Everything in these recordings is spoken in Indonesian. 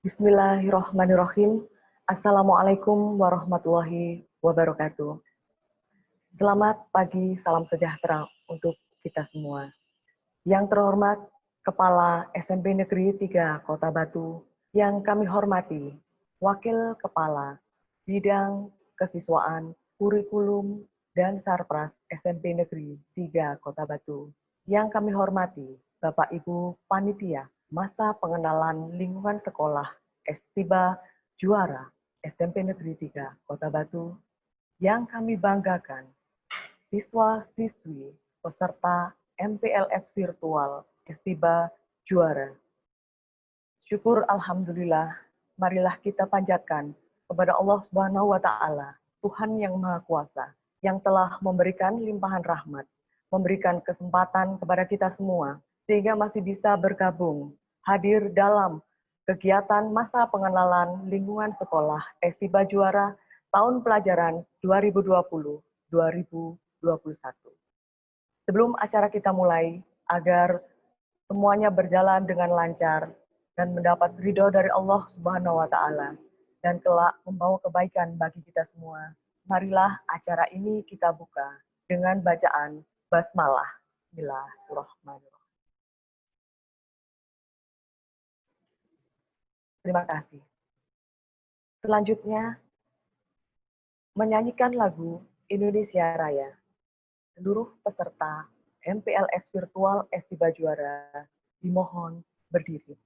Bismillahirrahmanirrahim. Assalamualaikum warahmatullahi wabarakatuh. Selamat pagi, salam sejahtera untuk kita semua. Yang terhormat Kepala SMP Negeri 3 Kota Batu, yang kami hormati Wakil Kepala Bidang Kesiswaan, Kurikulum, dan Sarpras SMP Negeri 3 Kota Batu, yang kami hormati Bapak Ibu Panitia Masa Pengenalan Lingkungan Sekolah Estiba Juara SMP Negeri 3 Kota Batu, yang kami banggakan siswa-siswi peserta MPLS Virtual Estiba Juara. Syukur Alhamdulillah, marilah kita panjatkan kepada Allah Subhanahu wa Ta'ala, Tuhan yang Maha Kuasa, yang telah memberikan limpahan rahmat, memberikan kesempatan kepada kita semua, sehingga masih bisa bergabung, hadir dalam kegiatan masa pengenalan lingkungan sekolah Estiba Juara tahun pelajaran 2020-2021. Sebelum acara kita mulai, agar semuanya berjalan dengan lancar dan mendapat ridho dari Allah Subhanahu wa Ta'ala dan kelak membawa kebaikan bagi kita semua, marilah acara ini kita buka dengan bacaan basmalah. Bismillahirrahmanirrahim. Terima kasih. Selanjutnya, menyanyikan lagu Indonesia Raya. Seluruh peserta MPLS Virtual Estiba Juara dimohon berdiri.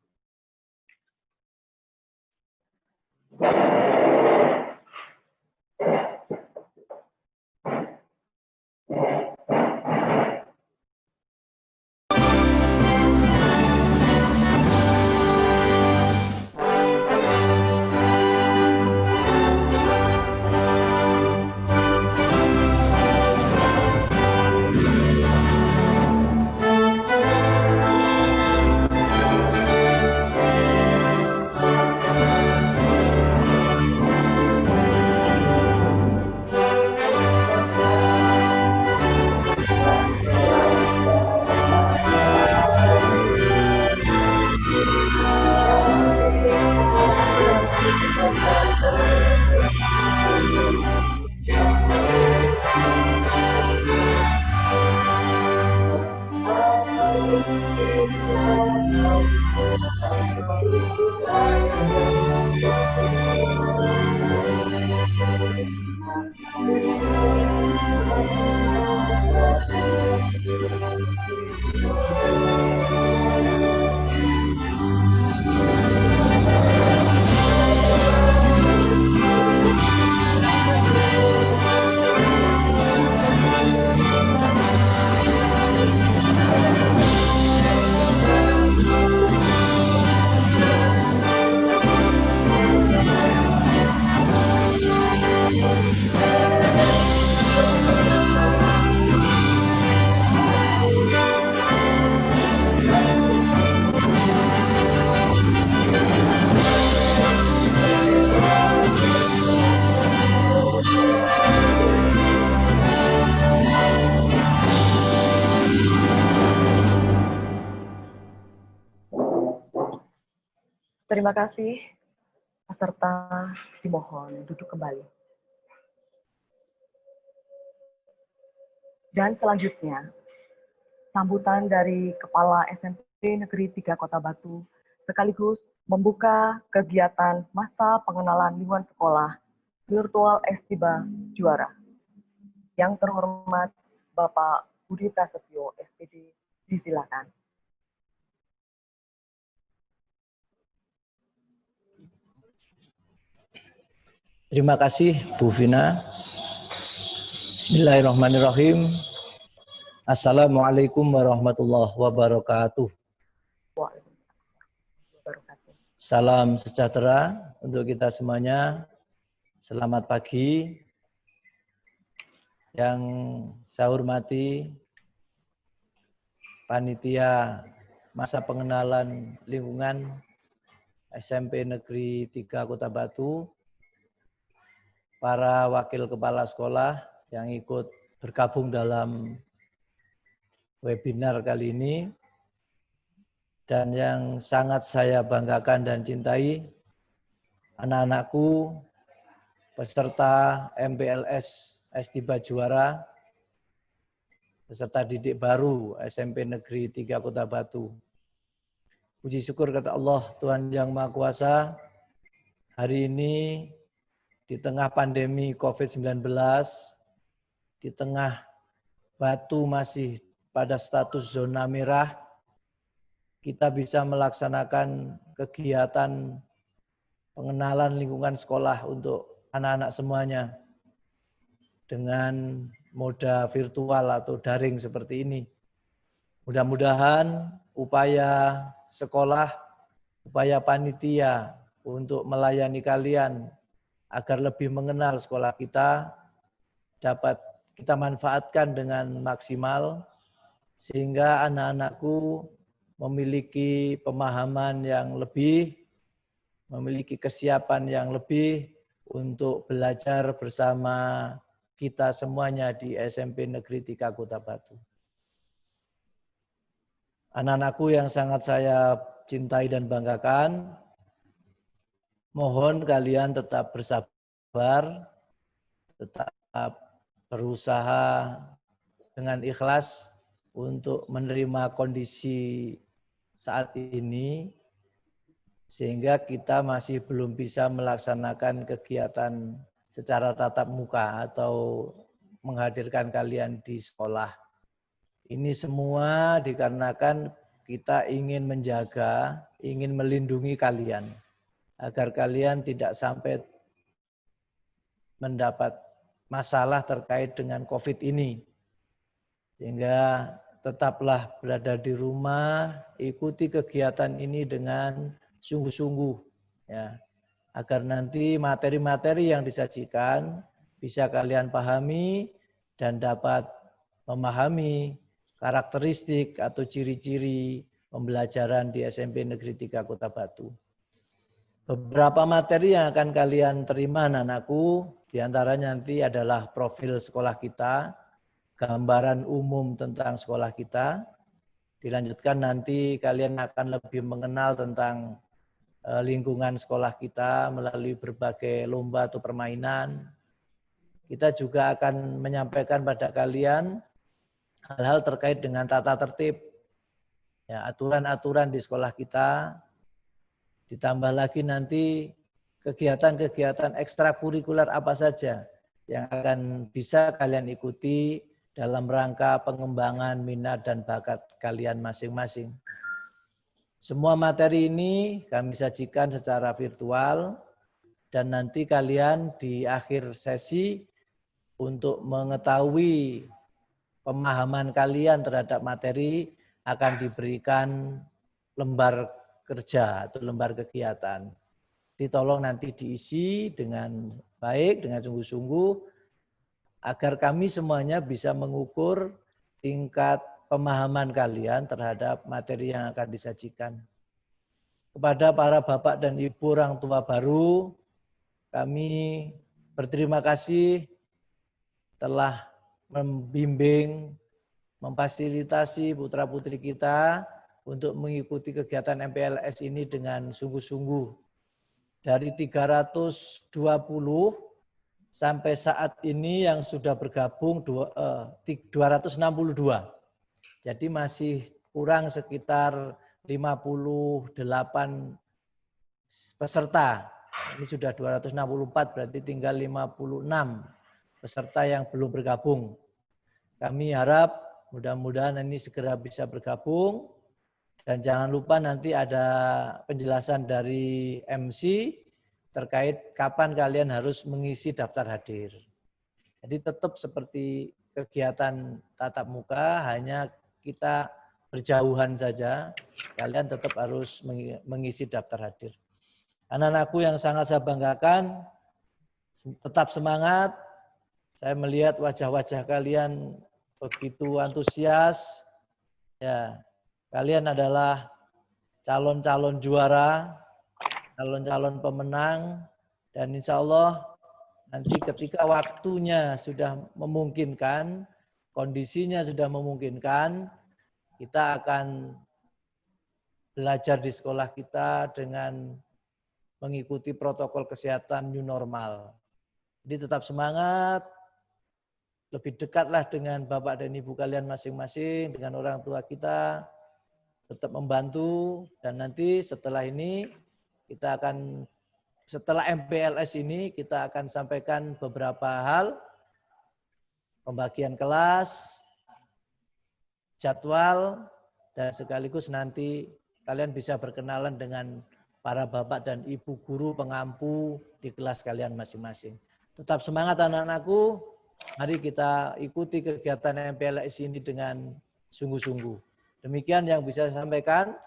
Terima kasih, peserta dimohon duduk kembali. Dan selanjutnya, sambutan dari Kepala SMP Negeri 3 Kota Batu, sekaligus membuka kegiatan masa pengenalan lingkungan sekolah Virtual Estiba Juara. Yang terhormat Bapak Budi Prasetyo, SPD, disilakan. Terima kasih Bu Vina. Bismillahirrahmanirrahim. Assalamualaikum warahmatullahi wabarakatuh. Salam sejahtera untuk kita semuanya. Selamat pagi. Yang saya hormati panitia masa pengenalan lingkungan SMP Negeri 3 Kota Batu, para wakil kepala sekolah yang ikut bergabung dalam webinar kali ini, dan yang sangat saya banggakan dan cintai, anak-anakku peserta MPLS S3 Juara, peserta didik baru SMP Negeri 3 Kota Batu. Puji syukur kata Allah, Tuhan Yang Maha Kuasa, hari ini di tengah pandemi COVID-19, di tengah Batu masih pada status zona merah, kita bisa melaksanakan kegiatan pengenalan lingkungan sekolah untuk anak-anak semuanya dengan moda virtual atau daring seperti ini. Mudah-mudahan upaya sekolah, upaya panitia untuk melayani kalian agar lebih mengenal sekolah kita dapat kita manfaatkan dengan maksimal sehingga anak-anakku memiliki pemahaman yang lebih, memiliki kesiapan yang lebih untuk belajar bersama kita semuanya di SMP Negeri 3 Kota Batu. Anak-anakku yang sangat saya cintai dan banggakan, mohon kalian tetap bersabar, tetap berusaha dengan ikhlas untuk menerima kondisi saat ini, sehingga kita masih belum bisa melaksanakan kegiatan secara tatap muka atau menghadirkan kalian di sekolah. Ini semua dikarenakan kita ingin menjaga, ingin melindungi kalian, agar kalian tidak sampai mendapat masalah terkait dengan COVID ini. Sehingga tetaplah berada di rumah, ikuti kegiatan ini dengan sungguh-sungguh, ya, agar nanti materi-materi yang disajikan bisa kalian pahami dan dapat memahami karakteristik atau ciri-ciri pembelajaran di SMP Negeri 3 Kota Batu. Beberapa materi yang akan kalian terima anak-anakku, diantaranya nanti adalah profil sekolah kita, gambaran umum tentang sekolah kita. Dilanjutkan nanti kalian akan lebih mengenal tentang lingkungan sekolah kita melalui berbagai lomba atau permainan. Kita juga akan menyampaikan pada kalian hal-hal terkait dengan tata tertib, ya, aturan-aturan di sekolah kita. Ditambah lagi nanti kegiatan-kegiatan ekstrakurikuler apa saja yang akan bisa kalian ikuti dalam rangka pengembangan minat dan bakat kalian masing-masing. Semua materi ini kami sajikan secara virtual dan nanti kalian di akhir sesi untuk mengetahui pemahaman kalian terhadap materi akan diberikan lembar kerja atau lembar kegiatan. Ditolong nanti diisi dengan baik, dengan sungguh-sungguh, agar kami semuanya bisa mengukur tingkat pemahaman kalian terhadap materi yang akan disajikan. Kepada para bapak dan ibu orang tua baru, kami berterima kasih telah membimbing, memfasilitasi putra-putri kita untuk mengikuti kegiatan MPLS ini dengan sungguh-sungguh. Dari 320 sampai saat ini yang sudah bergabung 262. Jadi masih kurang sekitar 58 peserta. Ini sudah 264, berarti tinggal 56 peserta yang belum bergabung. Kami harap mudah-mudahan ini segera bisa bergabung. Dan jangan lupa nanti ada penjelasan dari MC terkait kapan kalian harus mengisi daftar hadir. Jadi tetap seperti kegiatan tatap muka, hanya kita berjauhan saja, kalian tetap harus mengisi daftar hadir. Anak-anakku yang sangat saya banggakan, tetap semangat. Saya melihat wajah-wajah kalian begitu antusias. Ya, kalian adalah calon-calon juara, calon-calon pemenang, dan insya Allah nanti ketika waktunya sudah memungkinkan, kondisinya sudah memungkinkan, kita akan belajar di sekolah kita dengan mengikuti protokol kesehatan new normal. Jadi tetap semangat, lebih dekatlah dengan Bapak dan Ibu kalian masing-masing, dengan orang tua kita, tetap membantu, dan nanti setelah ini kita akan, setelah MPLS ini kita akan sampaikan beberapa hal, pembagian kelas, jadwal, dan sekaligus nanti kalian bisa berkenalan dengan para bapak dan ibu guru pengampu di kelas kalian masing-masing. Tetap semangat anak-anakku, mari kita ikuti kegiatan MPLS ini dengan sungguh-sungguh. Demikian yang bisa saya sampaikan.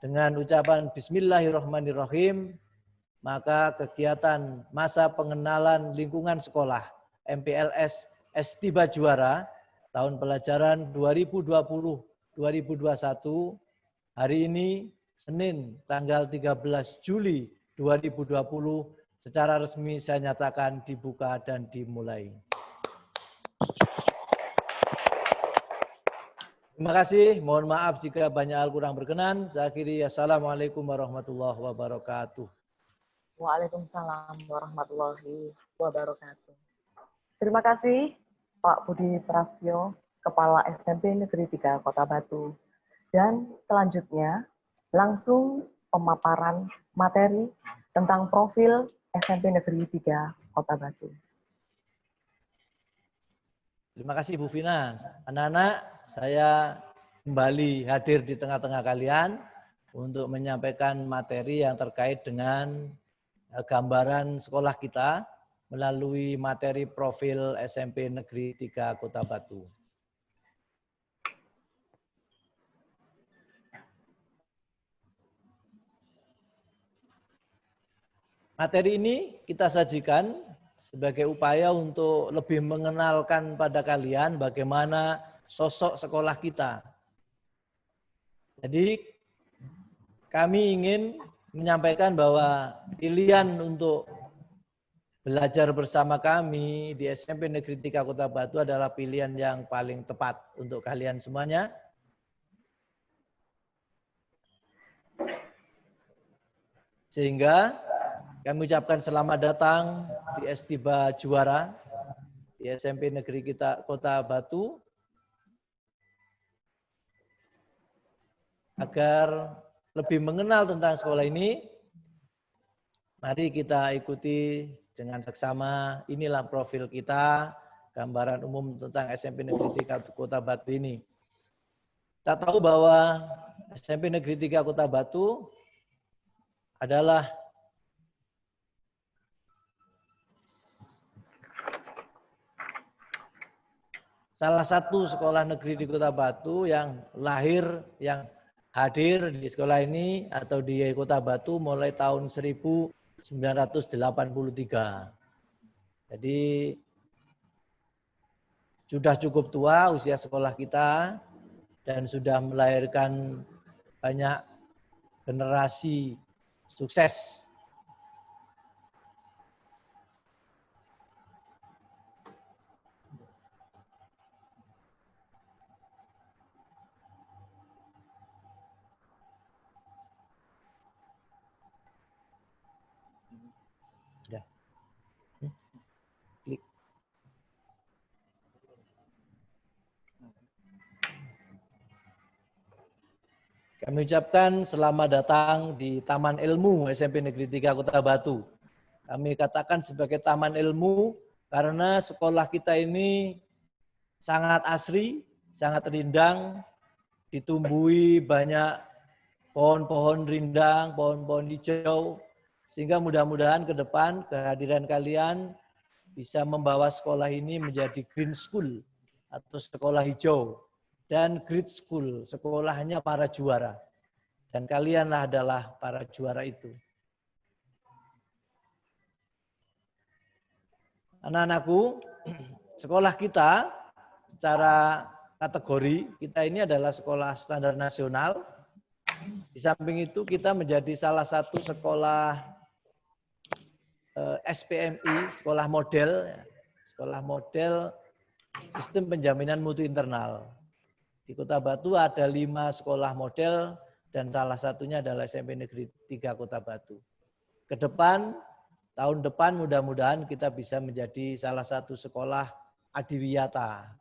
Dengan ucapan Bismillahirrahmanirrahim, maka kegiatan masa pengenalan lingkungan sekolah MPLS Estiba Juara tahun pelajaran 2020-2021 hari ini Senin tanggal 13 Juli 2020 secara resmi saya nyatakan dibuka dan dimulai. Terima kasih, mohon maaf jika banyak hal kurang berkenan. Saya akhiri, assalamualaikum warahmatullahi wabarakatuh. Waalaikumsalam warahmatullahi wabarakatuh. Terima kasih Pak Budi Prastyo, Kepala SMP Negeri 3 Kota Batu. Dan selanjutnya langsung pemaparan materi tentang profil SMP Negeri 3 Kota Batu. Terima kasih Bu Vina. Anak-anak, saya kembali hadir di tengah-tengah kalian untuk menyampaikan materi yang terkait dengan gambaran sekolah kita melalui materi profil SMP Negeri 3 Kota Batu. Materi ini kita sajikan sebagai upaya untuk lebih mengenalkan pada kalian bagaimana sosok sekolah kita. Jadi kami ingin menyampaikan bahwa pilihan untuk belajar bersama kami di SMP Negeri 3 Kota Batu adalah pilihan yang paling tepat untuk kalian semuanya. Sehingga kami ucapkan selamat datang di Estiba Juara di SMP Negeri kita Kota Batu. Agar lebih mengenal tentang sekolah ini, mari kita ikuti dengan seksama. Inilah profil kita, gambaran umum tentang SMP Negeri 3 Kota Batu ini. Kita tahu bahwa SMP Negeri 3 Kota Batu adalah salah satu sekolah negeri di Kota Batu yang hadir di sekolah ini atau di Kota Batu mulai tahun 1983. Jadi sudah cukup tua usia sekolah kita dan sudah melahirkan banyak generasi sukses. Klik. Kami ucapkan selamat datang di Taman Ilmu SMP Negeri 3 Kota Batu. Kami katakan sebagai Taman Ilmu karena sekolah kita ini sangat asri, sangat rindang, ditumbuhi banyak pohon-pohon rindang, pohon-pohon hijau, sehingga mudah-mudahan ke depan kehadiran kalian bisa membawa sekolah ini menjadi green school atau sekolah hijau dan great school, sekolahnya para juara. Dan kalianlah adalah para juara itu. Anak-anakku, sekolah kita secara kategori, kita ini adalah sekolah standar nasional. Di samping itu kita menjadi salah satu sekolah SPMI, sekolah model sistem penjaminan mutu internal. Di Kota Batu ada 5 sekolah model dan salah satunya adalah SMP Negeri 3 Kota Batu. ke depan, tahun depan mudah-mudahan kita bisa menjadi salah satu sekolah adiwiyata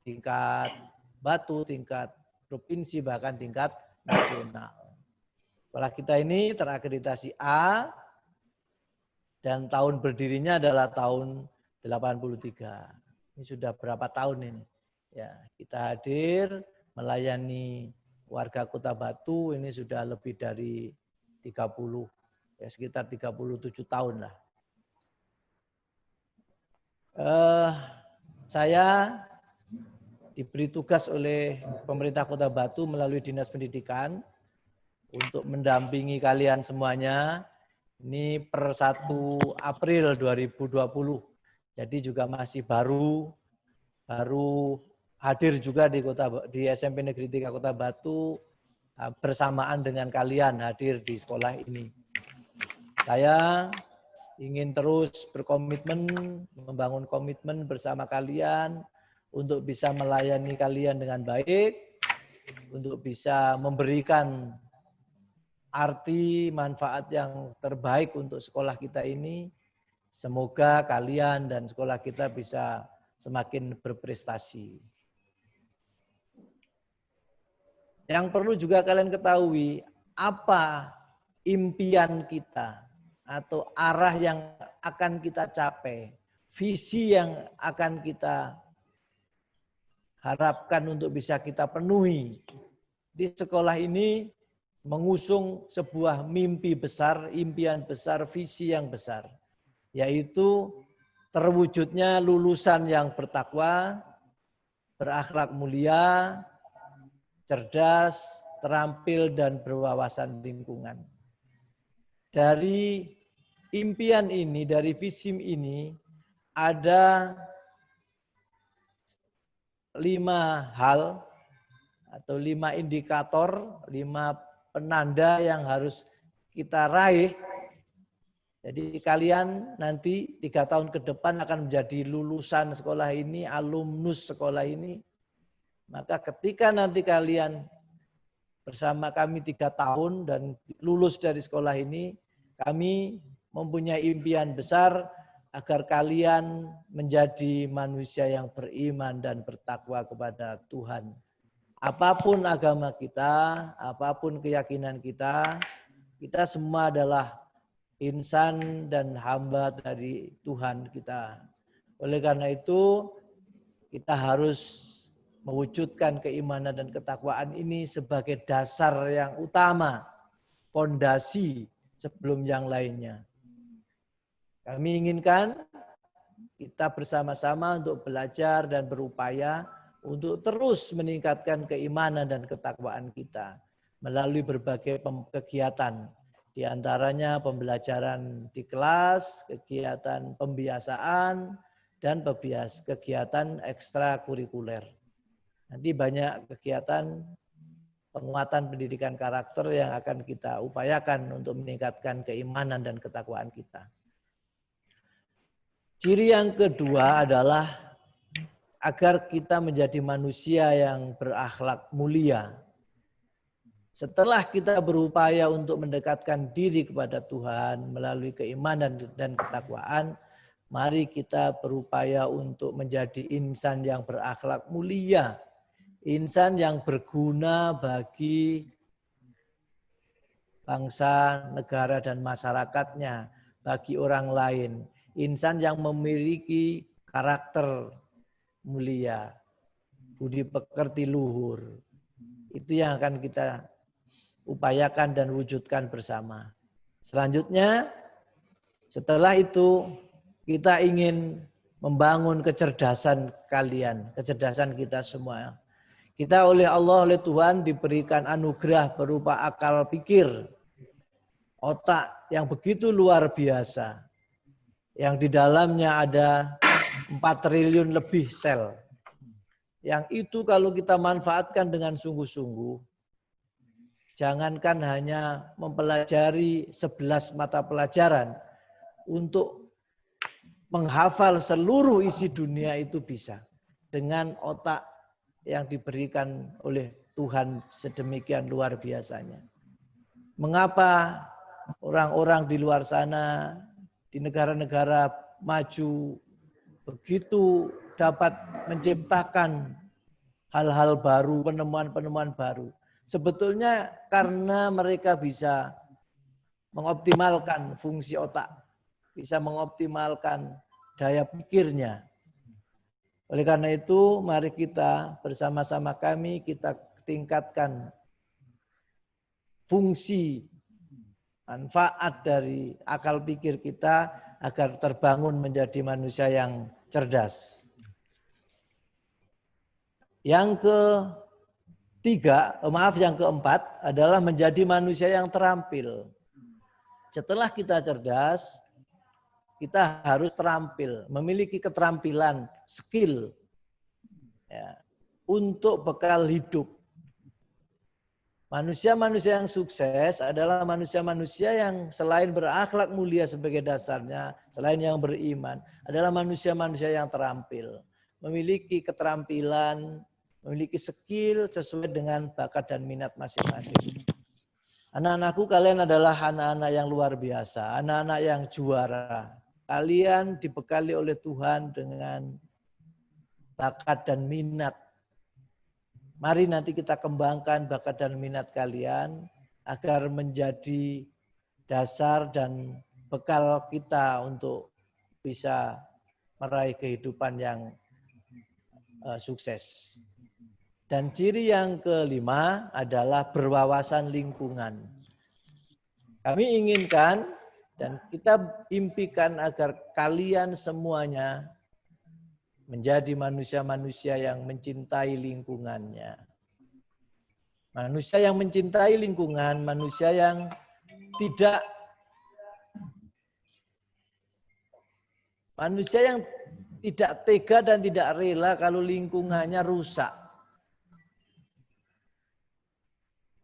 tingkat Batu, tingkat provinsi, bahkan tingkat nasional. Sekolah kita ini terakreditasi A dan tahun berdirinya adalah tahun 83. Ini sudah berapa tahun ini? Ya, kita hadir melayani warga Kota Batu ini sudah lebih dari 30, ya sekitar 37 tahun lah. Saya diberi tugas oleh pemerintah Kota Batu melalui Dinas Pendidikan untuk mendampingi kalian semuanya. Ini per 1 April 2020. Jadi juga masih baru hadir juga di SMP Negeri 3 Kota Batu bersamaan dengan kalian hadir di sekolah ini. Saya ingin terus berkomitmen, membangun komitmen bersama kalian untuk bisa melayani kalian dengan baik, untuk bisa memberikan arti manfaat yang terbaik untuk sekolah kita ini. Semoga kalian dan sekolah kita bisa semakin berprestasi. Yang perlu juga kalian ketahui, apa impian kita atau arah yang akan kita capai, visi yang akan kita harapkan untuk bisa kita penuhi. Di sekolah ini mengusung sebuah mimpi besar, impian besar, visi yang besar, yaitu terwujudnya lulusan yang bertakwa, berakhlak mulia, cerdas, terampil, dan berwawasan lingkungan. Dari impian ini, dari visi ini, ada 5 hal atau 5 indikator, 5 penanda yang harus kita raih. Jadi kalian nanti 3 tahun ke depan akan menjadi lulusan sekolah ini, alumnus sekolah ini. Maka ketika nanti kalian bersama kami 3 tahun dan lulus dari sekolah ini, kami mempunyai impian besar agar kalian menjadi manusia yang beriman dan bertakwa kepada Tuhan. Apapun agama kita, apapun keyakinan kita, kita semua adalah insan dan hamba dari Tuhan kita. Oleh karena itu, kita harus mewujudkan keimanan dan ketakwaan ini sebagai dasar yang utama, fondasi sebelum yang lainnya. Kami inginkan kita bersama-sama untuk belajar dan berupaya untuk terus meningkatkan keimanan dan ketakwaan kita melalui berbagai kegiatan. Di antaranya pembelajaran di kelas, kegiatan pembiasaan, dan kegiatan ekstrakurikuler. Nanti banyak kegiatan penguatan pendidikan karakter yang akan kita upayakan untuk meningkatkan keimanan dan ketakwaan kita. Ciri yang kedua adalah agar kita menjadi manusia yang berakhlak mulia. Setelah kita berupaya untuk mendekatkan diri kepada Tuhan melalui keimanan dan ketakwaan, mari kita berupaya untuk menjadi insan yang berakhlak mulia. Insan yang berguna bagi bangsa, negara, dan masyarakatnya, bagi orang lain. Insan yang memiliki karakter mulia, budi pekerti luhur. Itu yang akan kita upayakan dan wujudkan bersama. Selanjutnya, setelah itu kita ingin membangun kecerdasan kalian, kecerdasan kita semua. Kita oleh Allah, oleh Tuhan diberikan anugerah berupa akal pikir, otak yang begitu luar biasa. Yang di dalamnya ada 4 triliun lebih sel. Yang itu kalau kita manfaatkan dengan sungguh-sungguh, jangankan hanya mempelajari 11 mata pelajaran, untuk menghafal seluruh isi dunia itu bisa. Dengan otak yang diberikan oleh Tuhan sedemikian luar biasanya. Mengapa orang-orang di luar sana, di negara-negara maju, begitu dapat menciptakan hal-hal baru, penemuan-penemuan baru. Sebetulnya karena mereka bisa mengoptimalkan fungsi otak, bisa mengoptimalkan daya pikirnya. Oleh karena itu, mari kita bersama-sama kita tingkatkan fungsi, manfaat dari akal pikir kita agar terbangun menjadi manusia yang cerdas. Yang keempat adalah menjadi manusia yang terampil. Setelah kita cerdas, kita harus terampil, memiliki keterampilan, skill ya, untuk bekal hidup. Manusia-manusia yang sukses adalah manusia-manusia yang selain berakhlak mulia sebagai dasarnya, selain yang beriman, adalah manusia-manusia yang terampil, memiliki keterampilan, memiliki skill sesuai dengan bakat dan minat masing-masing. Anak-anakku, kalian adalah anak-anak yang luar biasa, anak-anak yang juara. Kalian dibekali oleh Tuhan dengan bakat dan minat. Mari nanti kita kembangkan bakat dan minat kalian agar menjadi dasar dan bekal kita untuk bisa meraih kehidupan yang sukses. Dan ciri yang kelima adalah berwawasan lingkungan. Kami inginkan dan kita impikan agar kalian semuanya menjadi manusia-manusia yang mencintai lingkungannya. Manusia yang mencintai lingkungan, manusia yang tidak tega dan tidak rela kalau lingkungannya rusak.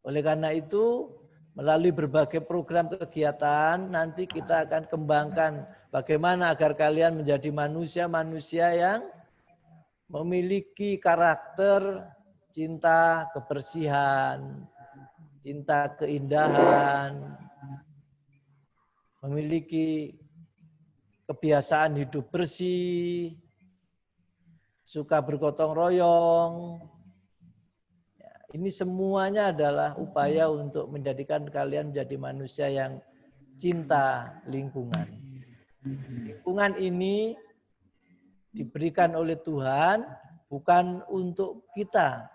Oleh karena itu, melalui berbagai program kegiatan, nanti kita akan kembangkan bagaimana agar kalian menjadi manusia-manusia yang memiliki karakter cinta kebersihan, cinta keindahan, memiliki kebiasaan hidup bersih, suka bergotong royong. Ini semuanya adalah upaya untuk menjadikan kalian menjadi manusia yang cinta lingkungan. Lingkungan ini diberikan oleh Tuhan bukan untuk kita,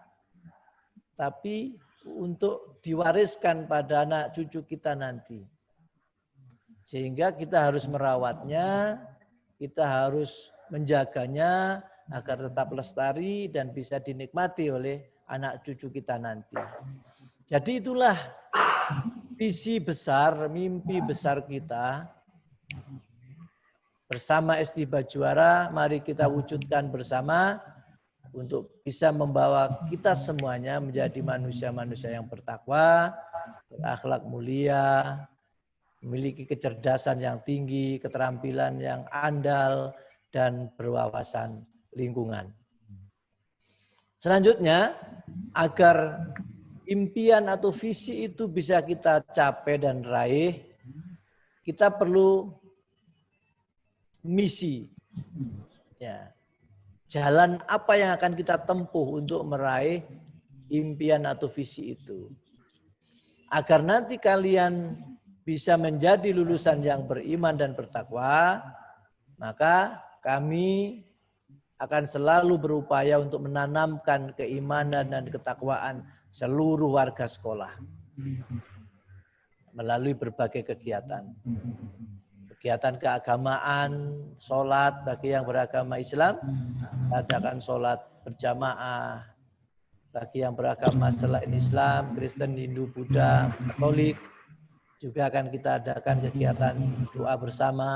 tapi untuk diwariskan pada anak cucu kita nanti. Sehingga kita harus merawatnya, kita harus menjaganya agar tetap lestari dan bisa dinikmati oleh anak cucu kita nanti. Jadi itulah visi besar, mimpi besar kita. Bersama SD Bajuara, mari kita wujudkan bersama untuk bisa membawa kita semuanya menjadi manusia-manusia yang bertakwa, berakhlak mulia, memiliki kecerdasan yang tinggi, keterampilan yang andal, dan berwawasan lingkungan. Selanjutnya, agar impian atau visi itu bisa kita capai dan raih, kita perlu misi. Ya. Jalan apa yang akan kita tempuh untuk meraih impian atau visi itu. Agar nanti kalian bisa menjadi lulusan yang beriman dan bertakwa, maka kami akan selalu berupaya untuk menanamkan keimanan dan ketakwaan seluruh warga sekolah melalui berbagai kegiatan. Kegiatan keagamaan, sholat bagi yang beragama Islam, adakan sholat berjamaah. Bagi yang beragama selain Islam, Kristen, Hindu, Buddha, Katolik, juga akan kita adakan kegiatan doa bersama.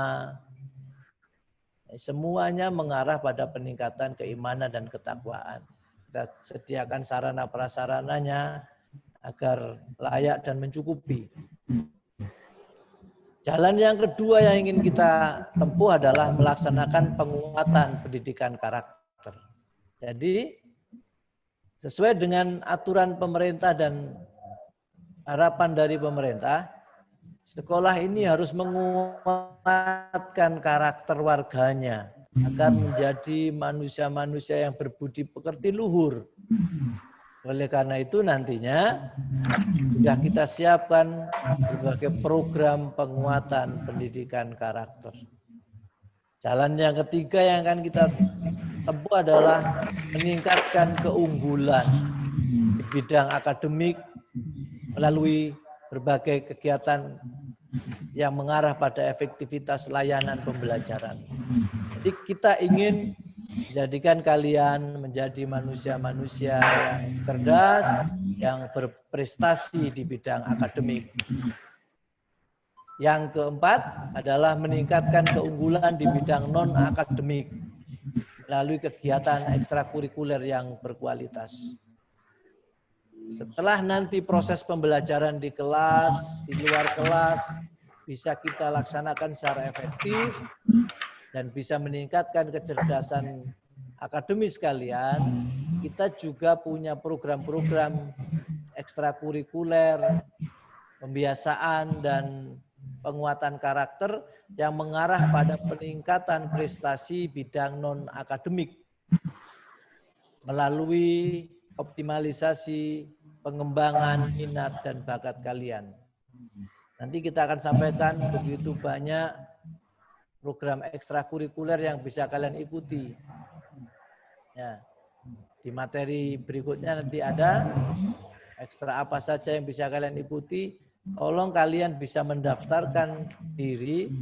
Semuanya mengarah pada peningkatan keimanan dan ketakwaan. Kita sediakan sarana prasarananya agar layak dan mencukupi. Jalan yang kedua yang ingin kita tempuh adalah melaksanakan penguatan pendidikan karakter. Jadi sesuai dengan aturan pemerintah dan harapan dari pemerintah, Sekolah ini harus menguatkan karakter warganya agar menjadi manusia-manusia yang berbudi pekerti luhur. Oleh karena itu nantinya sudah kita siapkan berbagai program penguatan pendidikan karakter. Jalan yang ketiga yang akan kita tempuh adalah meningkatkan keunggulan di bidang akademik melalui berbagai kegiatan yang mengarah pada efektivitas layanan pembelajaran. Jadi kita ingin menjadikan kalian menjadi manusia-manusia yang cerdas, yang berprestasi di bidang akademik. Yang keempat adalah meningkatkan keunggulan di bidang non-akademik melalui kegiatan ekstrakurikuler yang berkualitas. Setelah nanti proses pembelajaran di kelas, di luar kelas, bisa kita laksanakan secara efektif dan bisa meningkatkan kecerdasan akademis kalian, kita juga punya program-program ekstrakurikuler, pembiasaan dan penguatan karakter yang mengarah pada peningkatan prestasi bidang non-akademik melalui optimalisasi pengembangan minat dan bakat kalian. Nanti kita akan sampaikan begitu banyak program ekstrakurikuler yang bisa kalian ikuti. Ya, di materi berikutnya nanti ada ekstra apa saja yang bisa kalian ikuti. Tolong kalian bisa mendaftarkan diri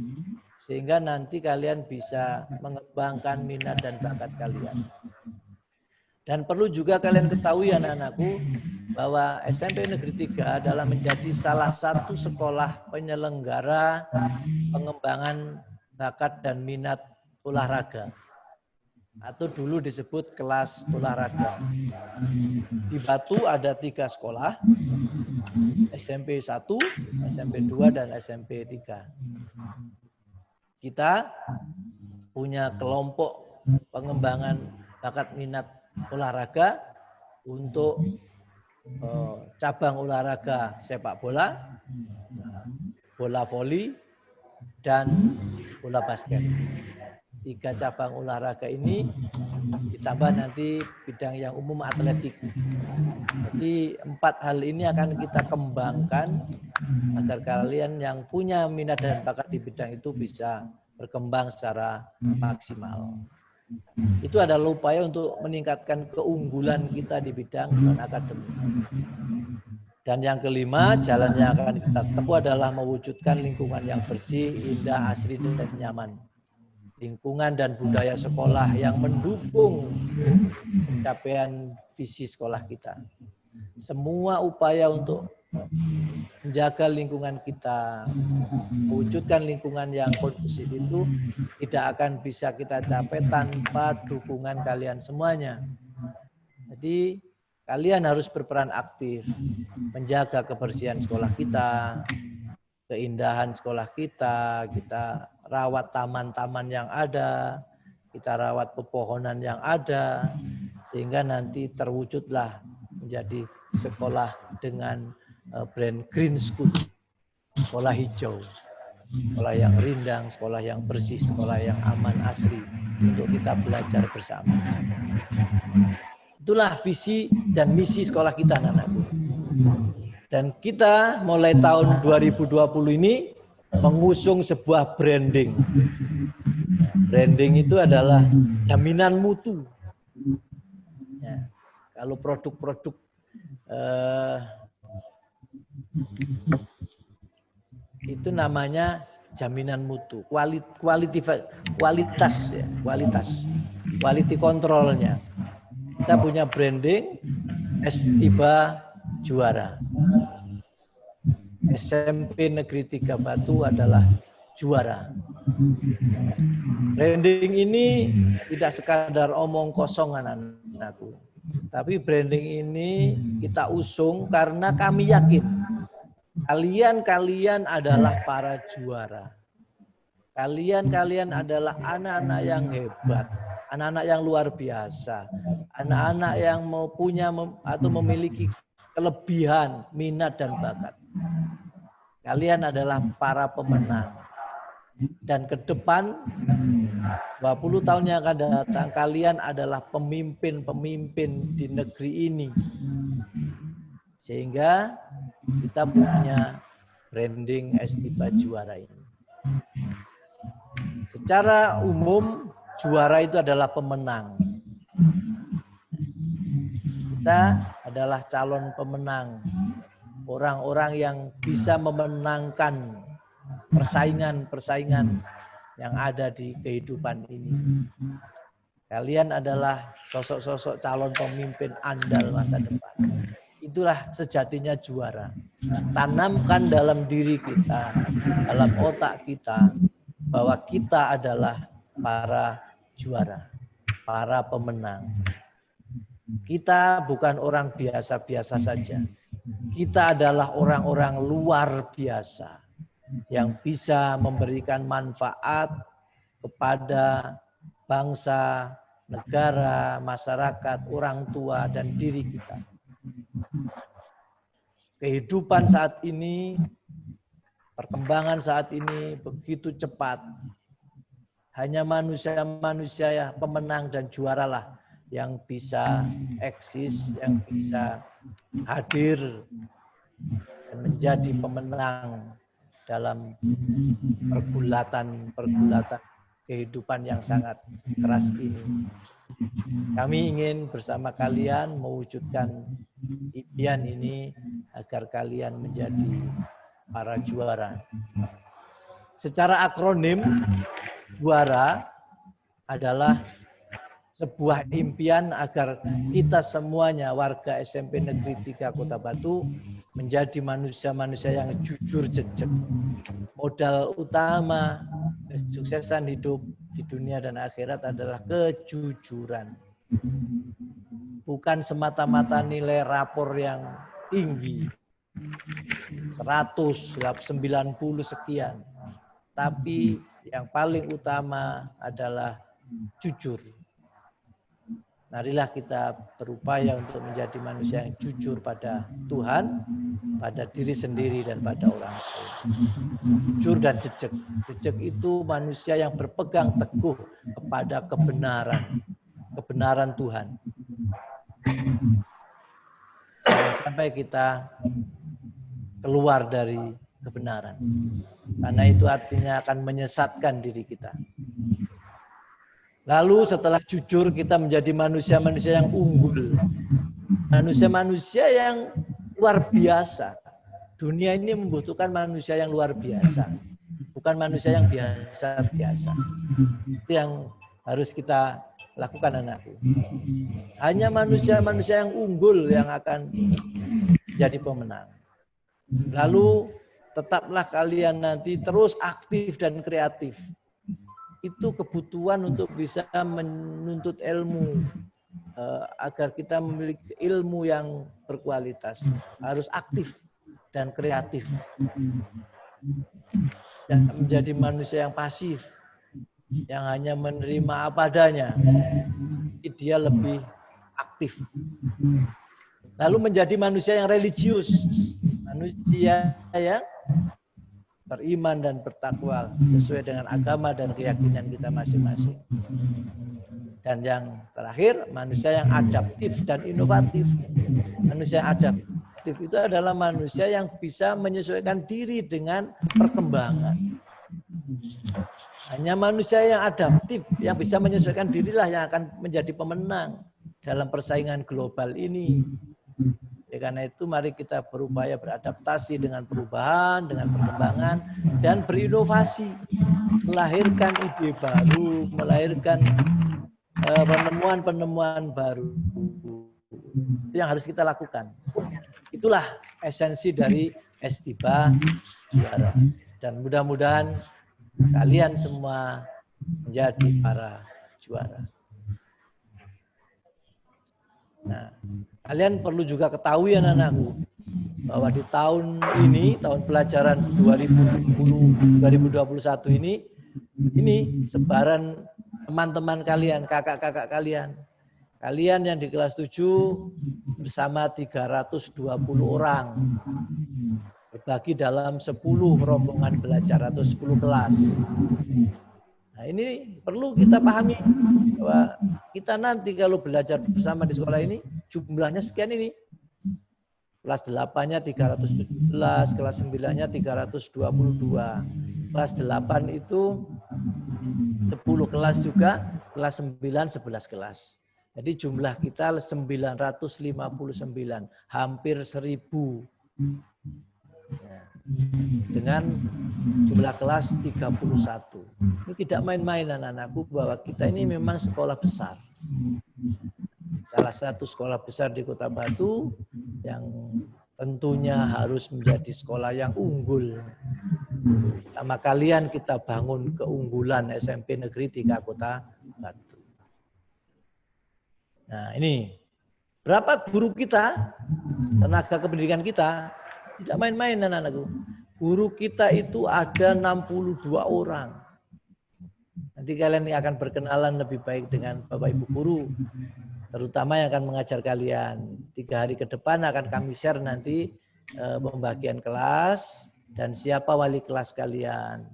sehingga nanti kalian bisa mengembangkan minat dan bakat kalian. Dan perlu juga kalian ketahui anak-anakku bahwa SMP Negeri 3 adalah menjadi salah satu sekolah penyelenggara pengembangan bakat dan minat olahraga. Atau dulu disebut kelas olahraga. Di Batu ada 3 sekolah, SMP 1, SMP 2, dan SMP 3. Kita punya kelompok pengembangan bakat minat olahraga untuk cabang olahraga sepak bola, bola voli, dan bola basket. 3 cabang olahraga ini ditambah nanti bidang yang umum atletik. Jadi 4 hal ini akan kita kembangkan agar kalian yang punya minat dan bakat di bidang itu bisa berkembang secara maksimal. Itu adalah upaya untuk meningkatkan keunggulan kita di bidang non-akademik. Dan yang kelima, jalan yang akan kita tempuh adalah mewujudkan lingkungan yang bersih, indah, asri, dan nyaman. Lingkungan dan budaya sekolah yang mendukung pencapaian visi sekolah kita. Semua upaya untuk menjaga lingkungan kita, mewujudkan lingkungan yang kondusif itu tidak akan bisa kita capai tanpa dukungan kalian semuanya. Jadi kalian harus berperan aktif, menjaga kebersihan sekolah kita, keindahan sekolah kita rawat taman-taman yang ada, kita rawat pepohonan yang ada, sehingga nanti terwujudlah menjadi sekolah dengan brand Green School, sekolah hijau, sekolah yang rindang, sekolah yang bersih, sekolah yang aman, asri, untuk kita belajar bersama. Itulah visi dan misi sekolah kita, anak-anakku. Dan kita mulai tahun 2020 ini mengusung sebuah branding. Branding itu adalah jaminan mutu. Ya, kalau produk-produk itu namanya jaminan mutu, kualitas, ya, quality controlnya. Kita punya branding S3 juara. SMP Negeri 3 Batu adalah juara. Branding ini tidak sekadar omong kosong anak-anakku. Tapi branding ini kita usung karena kami yakin kalian adalah para juara. Kalian adalah anak-anak yang hebat, anak-anak yang luar biasa, anak-anak yang memiliki kelebihan, minat dan bakat. Kalian adalah para pemenang. Dan ke depan 20 tahun yang akan datang, kalian adalah pemimpin-pemimpin di negeri ini. Sehingga kita punya branding Estiba Juara ini. Secara umum, juara itu adalah pemenang. Kita adalah calon pemenang. Orang-orang yang bisa memenangkan persaingan-persaingan yang ada di kehidupan ini. Kalian adalah sosok-sosok calon pemimpin andal masa depan. Itulah sejatinya juara. Tanamkan dalam diri kita, dalam otak kita, bahwa kita adalah para juara, para pemenang. Kita bukan orang biasa-biasa saja. Kita adalah orang-orang luar biasa yang bisa memberikan manfaat kepada bangsa, negara, masyarakat, orang tua, dan diri kita. Kehidupan saat ini, perkembangan saat ini begitu cepat. Hanya manusia-manusia pemenang dan juaralah yang bisa eksis, yang bisa hadir dan menjadi pemenang dalam pergulatan kehidupan yang sangat keras ini. Kami ingin bersama kalian mewujudkan impian ini agar kalian menjadi para juara. Secara akronim, juara adalah sebuah impian agar kita semuanya warga SMP Negeri 3 Kota Batu menjadi manusia-manusia yang jujur jejak. Modal utama kesuksesan hidup di dunia dan akhirat adalah kejujuran. Bukan semata-mata nilai rapor yang tinggi, 100, 90 sekian. Tapi yang paling utama adalah jujur. Marilah kita berupaya untuk menjadi manusia yang jujur pada Tuhan, pada diri sendiri, dan pada orang lain. Jujur dan jejak. Jejak itu manusia yang berpegang teguh kepada kebenaran. Kebenaran Tuhan. Jangan sampai kita keluar dari kebenaran. Karena itu artinya akan menyesatkan diri kita. Lalu setelah jujur kita menjadi manusia-manusia yang unggul. Manusia-manusia yang luar biasa. Dunia ini membutuhkan manusia yang luar biasa. Bukan manusia yang biasa-biasa. Itu yang harus kita lakukan, anakku. Hanya manusia-manusia yang unggul yang akan jadi pemenang. Lalu tetaplah kalian nanti terus aktif dan kreatif. Itu kebutuhan untuk bisa menuntut ilmu agar kita memiliki ilmu yang berkualitas. Harus aktif dan kreatif. Dan menjadi manusia yang pasif, yang hanya menerima apa adanya. Dia lebih aktif. Lalu menjadi manusia yang religius, manusia yang beriman dan bertakwa sesuai dengan agama dan keyakinan kita masing-masing. Dan yang terakhir, manusia yang adaptif dan inovatif. Manusia yang adaptif itu adalah manusia yang bisa menyesuaikan diri dengan perkembangan. Hanya manusia yang adaptif, yang bisa menyesuaikan dirilah yang akan menjadi pemenang dalam persaingan global ini. Ya, karena itu mari kita berupaya beradaptasi dengan perubahan, dengan perkembangan, dan berinovasi. Melahirkan ide baru, melahirkan penemuan-penemuan baru. Itu yang harus kita lakukan. Itulah esensi dari Estiba Juara. Dan mudah-mudahan kalian semua menjadi para juara. Nah, kalian perlu juga ketahui anak-anakku bahwa di tahun ini, tahun pelajaran 2020-2021 ini sebaran teman-teman kalian, kakak-kakak kalian. Kalian yang di kelas 7 bersama 320 orang dibagi dalam 10 rombongan belajar atau 10 kelas. Nah, ini perlu kita pahami bahwa kita nanti kalau belajar bersama di sekolah ini jumlahnya sekian ini. Kelas 8-nya 317, kelas 9-nya 322. Kelas 8 itu 10 kelas juga, kelas 9 11 kelas. Jadi jumlah kita 959, hampir 1000. Ya. Dengan jumlah kelas 31. Ini tidak main-main anak-anakku bahwa kita ini memang sekolah besar. Salah satu sekolah besar di Kota Batu yang tentunya harus menjadi sekolah yang unggul. Sama kalian kita bangun keunggulan SMP Negeri 3 Kota Batu. Nah ini, berapa guru kita, tenaga kependidikan kita, tidak main-main anak-anakku. Guru kita itu ada 62 orang. Nanti kalian akan berkenalan lebih baik dengan Bapak Ibu guru, terutama yang akan mengajar kalian. 3 hari ke depan akan kami share nanti pembagian kelas dan siapa wali kelas kalian.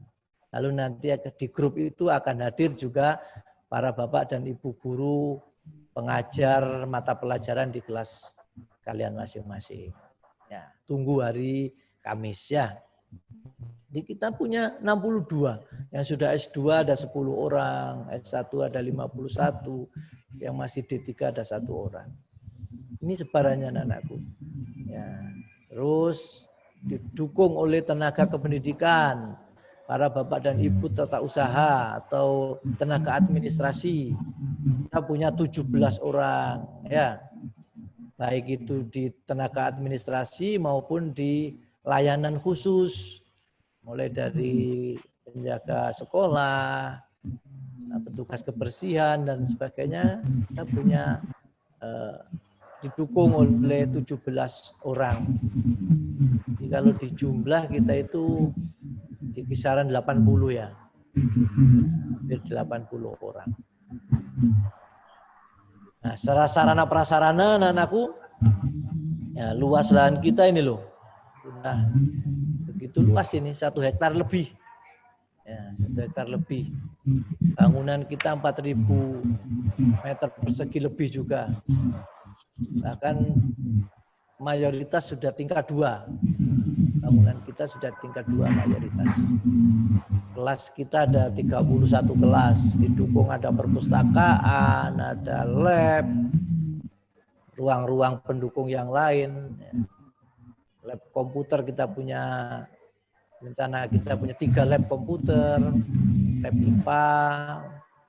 Lalu nanti di grup itu akan hadir juga para bapak dan ibu guru pengajar mata pelajaran di kelas kalian masing-masing. Ya, tunggu hari Kamis ya. Jadi kita punya 62, yang sudah S2 ada 10 orang, S1 ada 51, yang masih D3 ada 1 orang. Ini sebarannya anak-anakku. Ya, terus didukung oleh tenaga kependidikan, para bapak dan ibu tata usaha atau tenaga administrasi. Kita punya 17 orang, ya. Baik itu di tenaga administrasi maupun di layanan khusus. Mulai dari penjaga sekolah, petugas kebersihan dan sebagainya, kita punya didukung oleh 17 orang. Jadi kalau di jumlah kita itu di kisaran 80 ya. Hampir 80 orang. Nah, secara sarana prasarana anak-anakku, ya, luas lahan kita ini loh. Nah, begitu luas ini, 1 hektar lebih. Ya, 1 hektar lebih. Bangunan kita 4.000 meter persegi lebih juga. Bahkan mayoritas sudah tingkat 2. Bangunan kita sudah tingkat 2 mayoritas. Kelas kita ada 31 kelas. Didukung ada perpustakaan, ada lab, ruang-ruang pendukung yang lain. Lab komputer kita punya, rencana kita punya 3 lab komputer, lab IPA,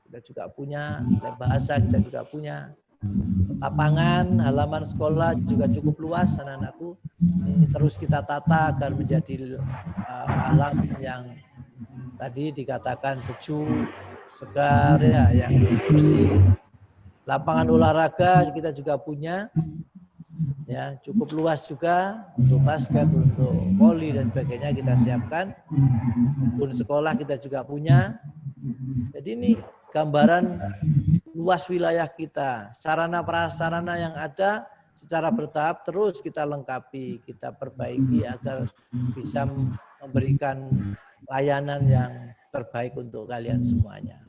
kita juga punya, lab bahasa kita juga punya. Lapangan, halaman sekolah juga cukup luas anak-anakku. Ini terus kita tata agar menjadi alam yang tadi dikatakan sejuk, segar, ya, yang bersih. Lapangan olahraga kita juga punya. Ya, cukup luas juga untuk basket, untuk voli dan sebagainya kita siapkan. Kebun sekolah kita juga punya. Jadi ini gambaran luas wilayah kita. Sarana prasarana yang ada secara bertahap terus kita lengkapi, kita perbaiki agar bisa memberikan layanan yang terbaik untuk kalian semuanya.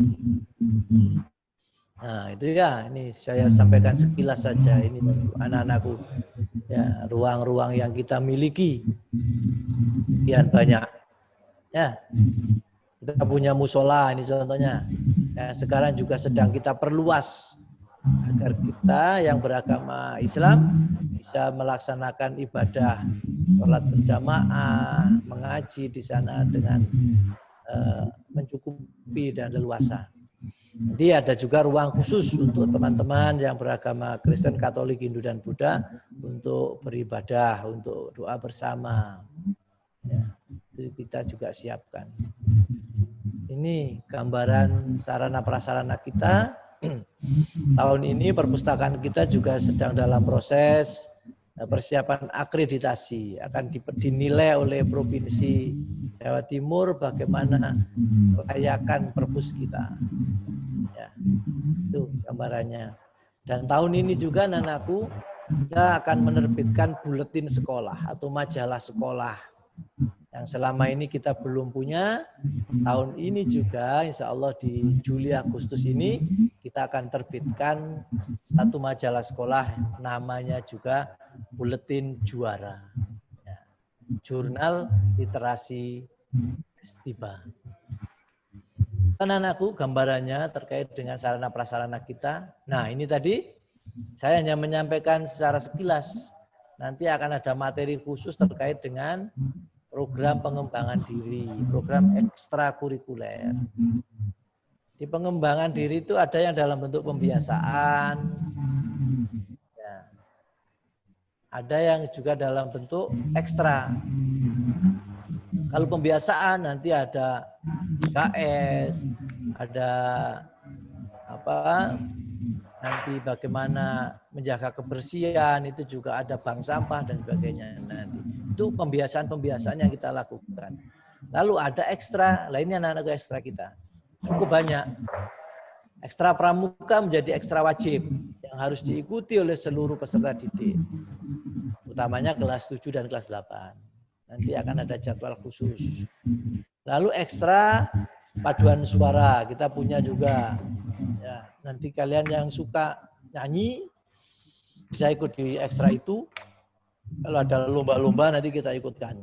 Nah, itu ya, ini saya sampaikan sekilas saja ini anak-anakku. Ya, ruang-ruang yang kita miliki sekian banyak. Ya. Kita punya musola ini contohnya. Ya, sekarang juga sedang kita perluas agar kita yang beragama Islam bisa melaksanakan ibadah sholat berjamaah, mengaji di sana dengan mencukupi dan leluasa. Jadi ada juga ruang khusus untuk teman-teman yang beragama Kristen, Katolik, Hindu, dan Buddha untuk beribadah, untuk doa bersama. Ya, itu kita juga siapkan. Ini gambaran sarana prasarana kita. Tahun ini perpustakaan kita juga sedang dalam proses persiapan akreditasi. Akan dinilai oleh Provinsi Jawa Timur bagaimana kelayakan perpus kita. Ya, itu gambarannya. Dan tahun ini juga anakku kita akan menerbitkan buletin sekolah atau majalah sekolah. Yang selama ini kita belum punya, tahun ini juga insya Allah di Juli Agustus ini kita akan terbitkan satu majalah sekolah, namanya juga Buletin Juara. Ya. Jurnal Literasi Festiba. Anak-anakku, gambarannya terkait dengan sarana prasarana kita. Nah, ini tadi saya hanya menyampaikan secara sekilas. Nanti akan ada materi khusus terkait dengan program pengembangan diri, program ekstrakurikuler. Di pengembangan diri itu ada yang dalam bentuk pembiasaan, ya. Ada yang juga dalam bentuk ekstra. Kalau pembiasaan nanti ada IKS, ada nanti bagaimana menjaga kebersihan, itu juga ada bank sampah dan sebagainya nanti. Itu pembiasaan-pembiasaan yang kita lakukan. Lalu ada ekstra, lainnya anak-anak ekstra kita. Cukup banyak. Ekstra pramuka menjadi ekstra wajib yang harus diikuti oleh seluruh peserta didik. Utamanya kelas 7 dan kelas 8. Nanti akan ada jadwal khusus. Lalu ekstra paduan suara kita punya juga. Ya, nanti kalian yang suka nyanyi bisa ikut di ekstra itu. Kalau ada lomba-lomba nanti kita ikutkan.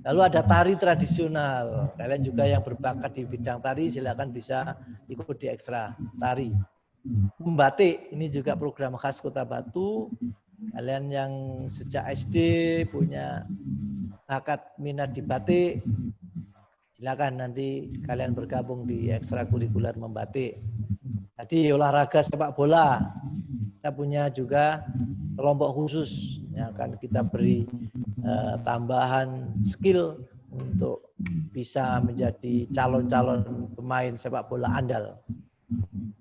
Lalu ada tari tradisional. Kalian juga yang berbakat di bidang tari silakan bisa ikut di ekstra tari. Membatik ini juga program khas Kota Batu. Kalian yang sejak SD punya bakat minat di batik, silakan nanti kalian bergabung di ekstrakurikuler membatik. Tadi olahraga sepak bola, kita punya juga kelompok khusus yang akan kita beri tambahan skill untuk bisa menjadi calon-calon pemain sepak bola andal.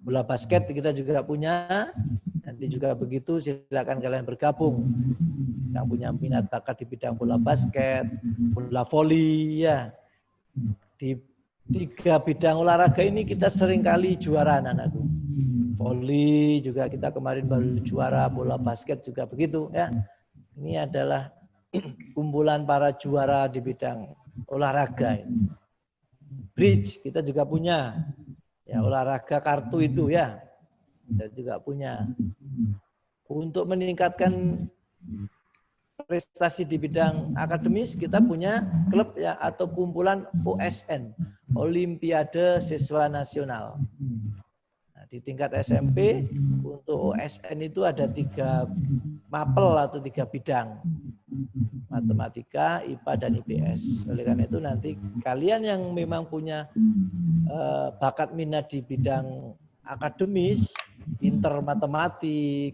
Bola basket kita juga punya, nanti juga begitu, silakan kalian bergabung. Yang punya minat bakat di bidang bola basket, bola voli, ya. Di 3 bidang olahraga ini kita sering kali juara anak-anakku. Voli juga kita kemarin baru juara, bola basket juga begitu, ya. Ini adalah kumpulan para juara di bidang olahraga. Bridge kita juga punya, ya, olahraga kartu itu, ya, kita juga punya. Untuk meningkatkan prestasi di bidang akademis kita punya klub, ya, atau kumpulan OSN, Olimpiade Siswa Nasional. Nah, di tingkat SMP untuk OSN itu ada 3 mapel atau 3 bidang, matematika, IPA dan IPS. Oleh karena itu nanti kalian yang memang punya bakat minat di bidang akademis, pinter matematik,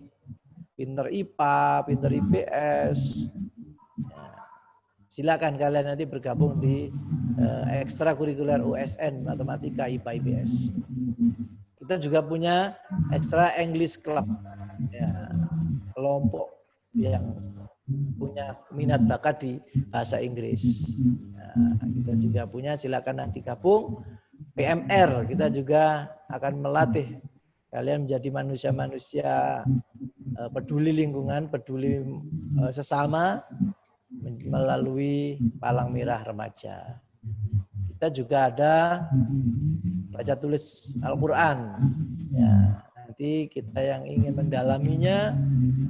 pinter IPA, pinter IPS, ya, silakan kalian nanti bergabung di ekstrakurikuler OSN, matematika, IPA, IPS. Kita juga punya ekstra English Club, ya, kelompok yang punya minat bakat di bahasa Inggris. Nah, kita juga punya, silakan nanti gabung. PMR kita juga akan melatih kalian menjadi manusia-manusia peduli lingkungan, peduli sesama melalui Palang Merah Remaja. Kita juga ada baca tulis Al-Quran. Ya, nanti kita yang ingin mendalaminya,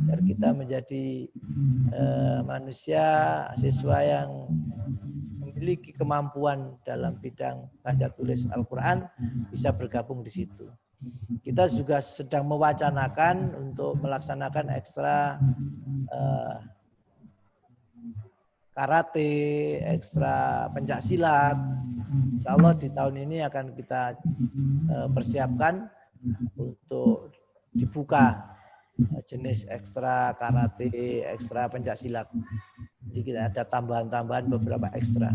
biar kita menjadi manusia, siswa yang memiliki kemampuan dalam bidang baca tulis Al-Quran, bisa bergabung di situ. Kita juga sedang mewacanakan untuk melaksanakan ekstra karate, ekstra pencaksilat. Insya Allah di tahun ini akan kita persiapkan untuk dibuka jenis ekstra karate, ekstra pencaksilat. Jadi kita ada tambahan-tambahan beberapa ekstra.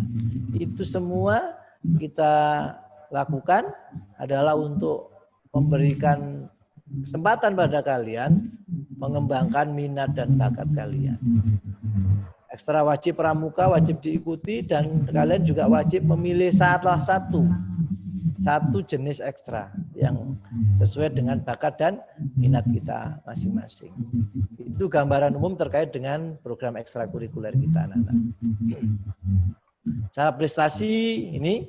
Itu semua kita lakukan adalah untuk memberikan kesempatan pada kalian mengembangkan minat dan bakat kalian. Ekstra wajib pramuka wajib diikuti, dan kalian juga wajib memilih salah satu jenis ekstra yang sesuai dengan bakat dan minat kita masing-masing. Itu gambaran umum terkait dengan program ekstrakurikuler kita, anak-anak. Cara prestasi ini,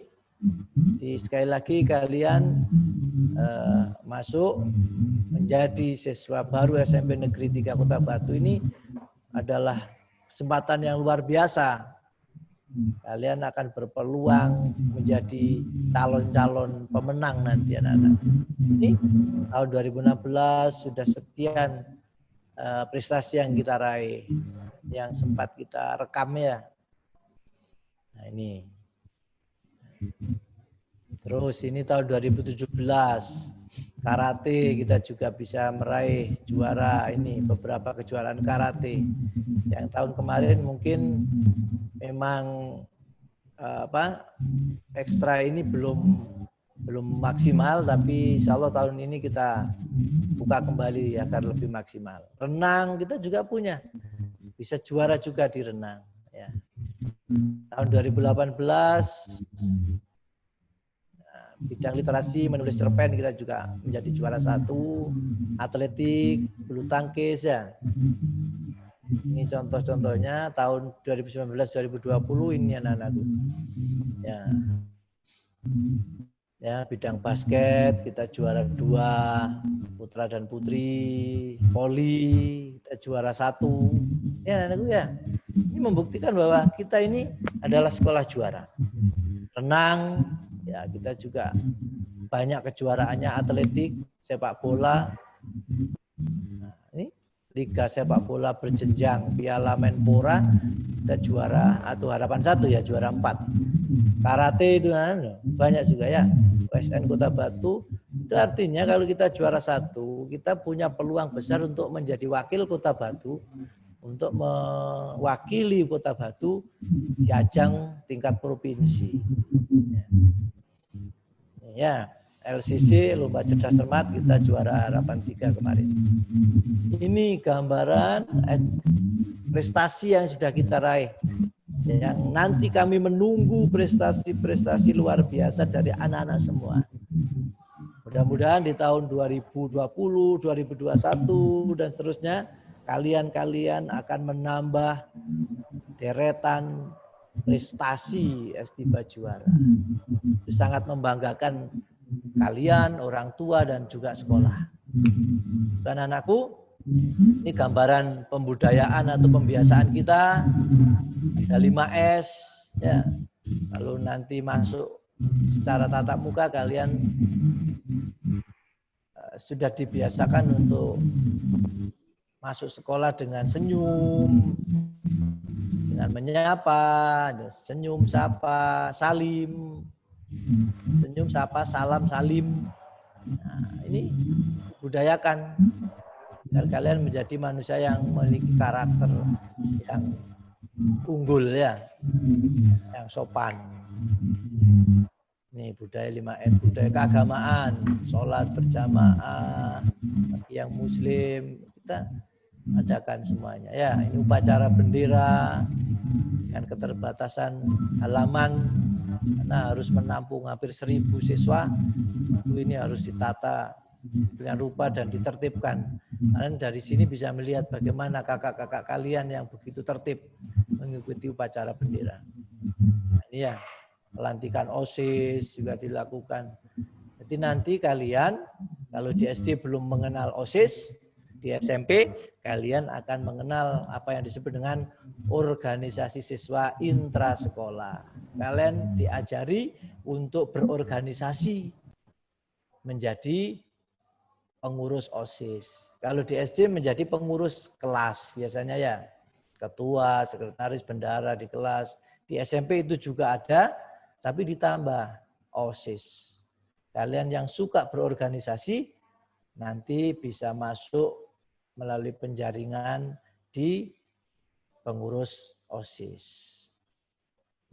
sekali lagi kalian masuk menjadi siswa baru SMP Negeri 3 Kota Batu ini adalah kesempatan yang luar biasa. Kalian akan berpeluang menjadi calon-calon pemenang nanti, anak-anak. Ini tahun 2016 sudah sekian prestasi yang kita raih, yang sempat kita rekam ya. Nah ini. Terus ini tahun 2017, karate kita juga bisa meraih juara ini, beberapa kejuaraan karate. Yang tahun kemarin mungkin memang ekstra ini belum maksimal, tapi insya Allah tahun ini kita buka kembali agar lebih maksimal. Renang kita juga punya, bisa juara juga di renang. Ya. Tahun 2018 bidang literasi menulis cerpen kita juga menjadi juara 1, atletik, bulu tangkis ya. Ini contoh-contohnya tahun 2019-2020 ini anak-anakku. Ya. Ya, bidang basket kita juara 2, putra dan putri, voli kita juara 1. Ya, anak-anakku ya. Ini membuktikan bahwa kita ini adalah sekolah juara. Renang, ya kita juga banyak kejuaraannya, atletik, sepak bola. Nah, ini Liga Sepak Bola Berjenjang Piala Menpora kita juara atau harapan 1 ya, juara 4. Karate itu banyak juga ya. USN Kota Batu itu artinya kalau kita juara 1, kita punya peluang besar untuk menjadi wakil Kota Batu, untuk mewakili Kota Batu di ajang tingkat provinsi. Ya, LCC Lomba Cerdas Cermat kita juara harapan 3 kemarin. Ini gambaran prestasi yang sudah kita raih. Yang nanti kami menunggu prestasi-prestasi luar biasa dari anak-anak semua. Mudah-mudahan di tahun 2020, 2021 dan seterusnya kalian akan menambah deretan prestasi S3 juara. Itu sangat membanggakan kalian, orang tua dan juga sekolah. Dan anakku, ini gambaran pembudayaan atau pembiasaan kita. Ada 5S ya. Kalau nanti masuk secara tatap muka kalian sudah dibiasakan untuk masuk sekolah dengan senyum, dengan menyapa, senyum, sapa, salim, senyum, sapa, salam, salim. Nah, ini budayakan agar kalian menjadi manusia yang memiliki karakter yang unggul ya, yang sopan. Ini budaya 5M, budaya keagamaan, sholat berjamaah, bagi yang muslim, kita adakan semuanya. Ya, ini upacara bendera dengan keterbatasan halaman, karena harus menampung hampir 1.000 siswa, ini harus ditata dengan rupa dan ditertibkan. Kalian dari sini bisa melihat bagaimana kakak-kakak kalian yang begitu tertib mengikuti upacara bendera. Nah, ini ya, pelantikan OSIS juga dilakukan. Jadi nanti kalian kalau di SD belum mengenal OSIS, di SMP kalian akan mengenal apa yang disebut dengan organisasi siswa intrasekolah. Kalian diajari untuk berorganisasi menjadi pengurus OSIS. Kalau di SD menjadi pengurus kelas biasanya ya, ketua, sekretaris, bendara di kelas. Di SMP itu juga ada, tapi ditambah OSIS. Kalian yang suka berorganisasi nanti bisa masuk melalui penjaringan di pengurus OSIS.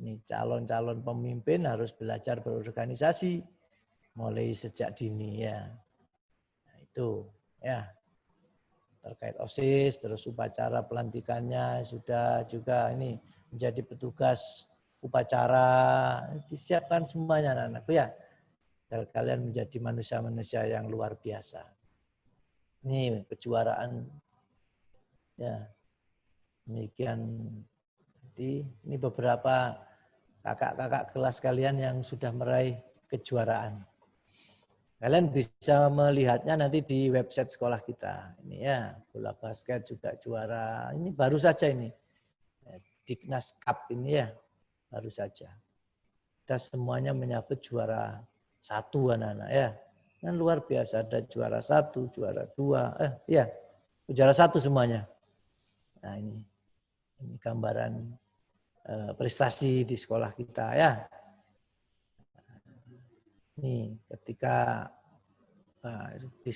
Ini calon-calon pemimpin harus belajar berorganisasi mulai sejak dini ya. Nah, itu ya terkait OSIS, terus upacara pelantikannya sudah juga ini menjadi petugas upacara, disiapkan semuanya anak-anakku ya. agar kalian menjadi manusia-manusia yang luar biasa. Ini kejuaraan, ya demikian. Ini beberapa kakak-kakak kelas kalian yang sudah meraih kejuaraan. Kalian bisa melihatnya nanti di website sekolah kita. Ini ya, bola basket juga juara. Ini baru saja ini. Dignas Cup ini ya, baru saja. Kita semuanya menyabet juara 1 anak-anak ya. Kan luar biasa, ada juara 1, juara 2. Ya, juara 1 semuanya. Nah ini gambaran prestasi di sekolah kita ya. Nih ketika di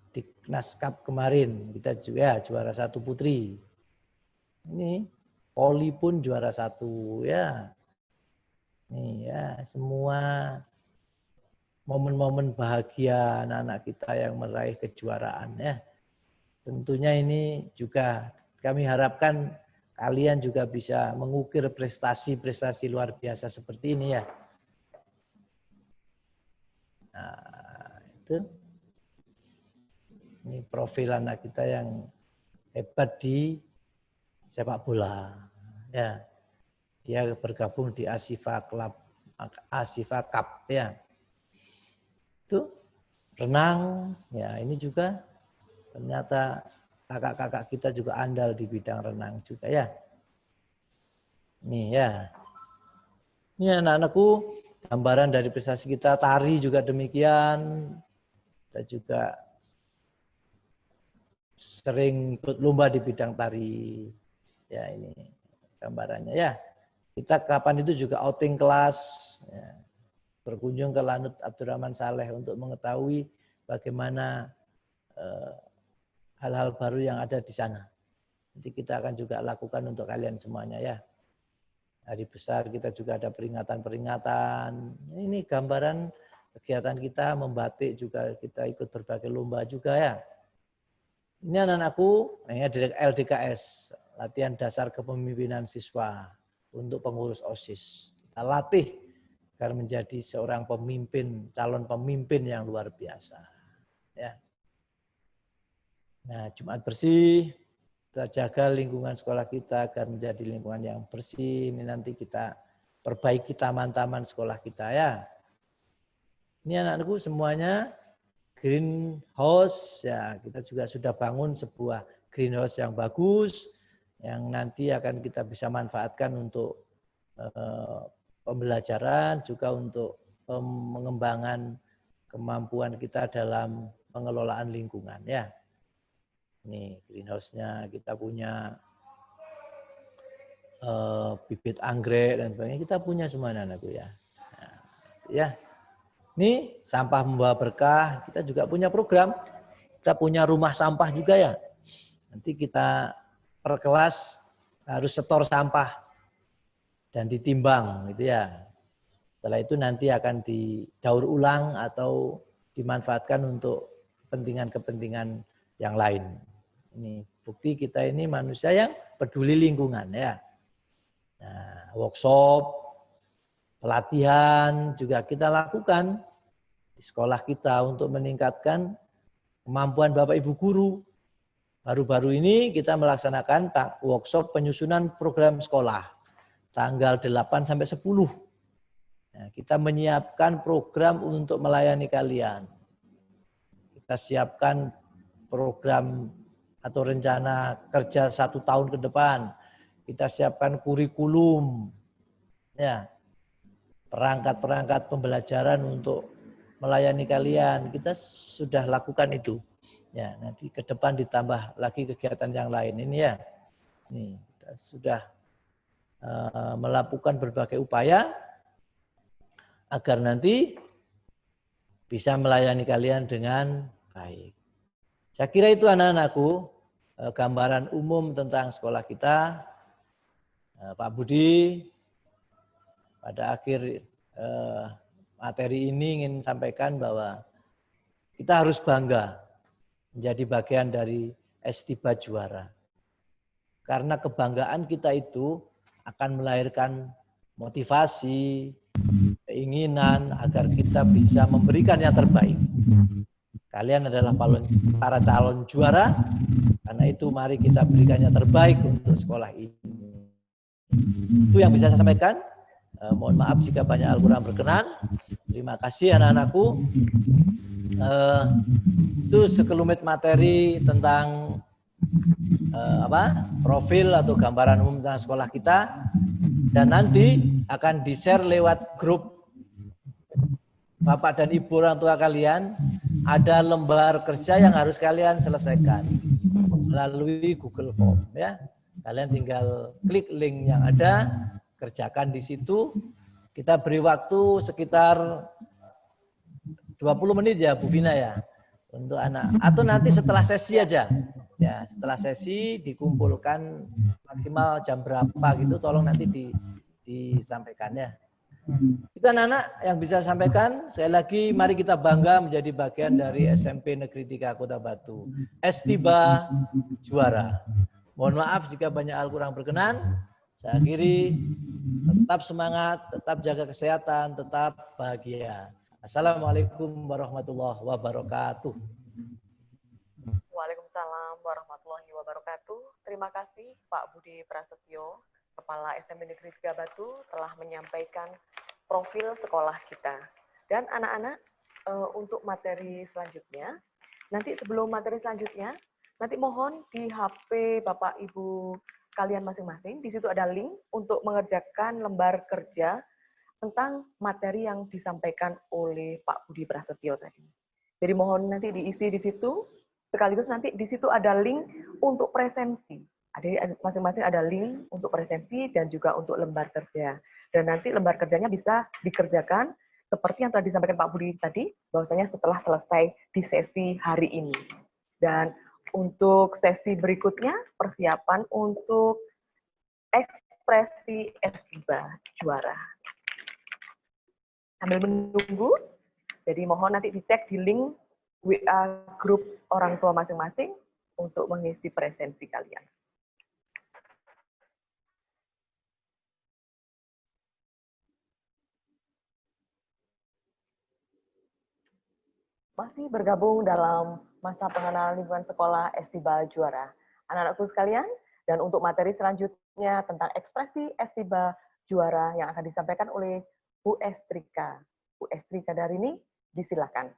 Dignas Cup kemarin kita juga juara 1 putri. Ini Poli pun juara 1 ya. Nih ya, semua momen-momen bahagia anak-anak kita yang meraih kejuaraan ya. Tentunya ini juga kami harapkan kalian juga bisa mengukir prestasi-prestasi luar biasa seperti ini ya. Nah, itu. Ini profil anak kita yang hebat di sepak bola. Ya. Dia bergabung di Asifa Cup ya. Itu renang, ya ini juga ternyata kakak-kakak kita juga andal di bidang renang juga ya. Nih ya. Ini anak-anakku gambaran dari prestasi kita, tari juga demikian. Kita juga sering ikut lomba di bidang tari. Ya ini gambarannya ya. Kita kapan itu juga outing kelas. Ya. Berkunjung ke Lanut Abdurrahman Saleh untuk mengetahui bagaimana hal-hal baru yang ada di sana. Nanti kita akan juga lakukan untuk kalian semuanya ya. Hari besar kita juga ada peringatan-peringatan. Ini gambaran kegiatan kita membatik juga, kita ikut berbagai lomba juga ya. Ini anak-anakku, ini LDKS, latihan dasar kepemimpinan siswa untuk pengurus OSIS. Kita latih agar menjadi seorang pemimpin, calon pemimpin yang luar biasa. Ya. Nah, Jumat bersih, kita jaga lingkungan sekolah kita agar menjadi lingkungan yang bersih. Ini nanti kita perbaiki taman-taman sekolah kita ya. Ini anak-anakku semuanya greenhouse ya, kita juga sudah bangun sebuah greenhouse yang bagus yang nanti akan kita bisa manfaatkan untuk pembelajaran, juga untuk pengembangan kemampuan kita dalam pengelolaan lingkungan ya. Ini greenhouse-nya kita punya bibit anggrek dan sebagainya, kita punya semua anak-anakku ya. Nah, ya. Ini sampah membawa berkah, kita juga punya program, kita punya rumah sampah juga ya. Nanti kita per kelas harus setor sampah dan ditimbang gitu ya. Setelah itu nanti akan didaur ulang atau dimanfaatkan untuk kepentingan-kepentingan yang lain. Ini bukti kita ini manusia yang peduli lingkungan ya. Nah, workshop, pelatihan juga kita lakukan di sekolah kita untuk meningkatkan kemampuan Bapak Ibu guru. Baru-baru ini kita melaksanakan workshop penyusunan program sekolah tanggal 8 sampai 10. Nah, kita menyiapkan program untuk melayani kalian. Kita siapkan program atau rencana kerja 1 tahun ke depan. Kita siapkan kurikulum, ya, perangkat-perangkat pembelajaran untuk melayani kalian. Kita sudah lakukan itu. Ya, nanti ke depan ditambah lagi kegiatan yang lain ini ya. Nih, kita sudah melakukan berbagai upaya agar nanti bisa melayani kalian dengan baik. Saya kira itu anak-anakku, gambaran umum tentang sekolah kita. Pak Budi, pada akhir materi ini ingin sampaikan bahwa kita harus bangga menjadi bagian dari Estiba Juara. Karena kebanggaan kita itu akan melahirkan motivasi, keinginan agar kita bisa memberikan yang terbaik. Kalian adalah para calon juara, karena itu mari kita berikan yang terbaik untuk sekolah ini. Itu yang bisa saya sampaikan. Mohon maaf jika banyak hal kurang berkenan. Terima kasih anak-anakku. Itu sekelumit materi tentang profil atau gambaran umum tentang sekolah kita, dan nanti akan di-share lewat grup Bapak dan Ibu orang tua kalian. Ada lembar kerja yang harus kalian selesaikan melalui Google Form ya. Kalian tinggal klik link yang ada, kerjakan di situ. Kita beri waktu sekitar 20 menit ya Bu Vina ya untuk anak, atau nanti setelah sesi aja. Ya, setelah sesi dikumpulkan maksimal jam berapa gitu, tolong nanti disampaikan ya. Itu anak-anak yang bisa sampaikan. Sekali lagi mari kita bangga menjadi bagian dari SMP Negeri 3 Kota Batu. Estiba juara. Mohon maaf jika banyak hal kurang berkenan. Saya akhiri, tetap semangat, tetap jaga kesehatan, tetap bahagia. Assalamualaikum warahmatullahi wabarakatuh. Waalaikumsalam warahmatullahi wabarakatuh. Terima kasih Pak Budi Prasetyo, Kepala SMP Negeri 3 Batu, telah menyampaikan profil sekolah kita. Dan anak-anak, untuk materi selanjutnya, nanti sebelum materi selanjutnya, nanti mohon di HP Bapak Ibu kalian masing-masing, di situ ada link untuk mengerjakan lembar kerja tentang materi yang disampaikan oleh Pak Budi Prasetyo tadi. Jadi mohon nanti diisi di situ, sekaligus nanti di situ ada link untuk presensi. Ada masing-masing ada link untuk presensi dan juga untuk lembar kerja. Dan nanti lembar kerjanya bisa dikerjakan seperti yang tadi disampaikan Pak Budi tadi, bahwasanya setelah selesai di sesi hari ini. Dan untuk sesi berikutnya, persiapan untuk ekspresi Estiba juara. Sambil menunggu, jadi mohon nanti dicek di link WA grup orang tua masing-masing untuk mengisi presensi kalian. Masih bergabung dalam masa pengenalan lingkungan sekolah Estiba Juara. Anak-anakku sekalian, dan untuk materi selanjutnya tentang ekspresi Estiba Juara yang akan disampaikan oleh Bu Estrika. Bu Estrika dari ini, disilakan.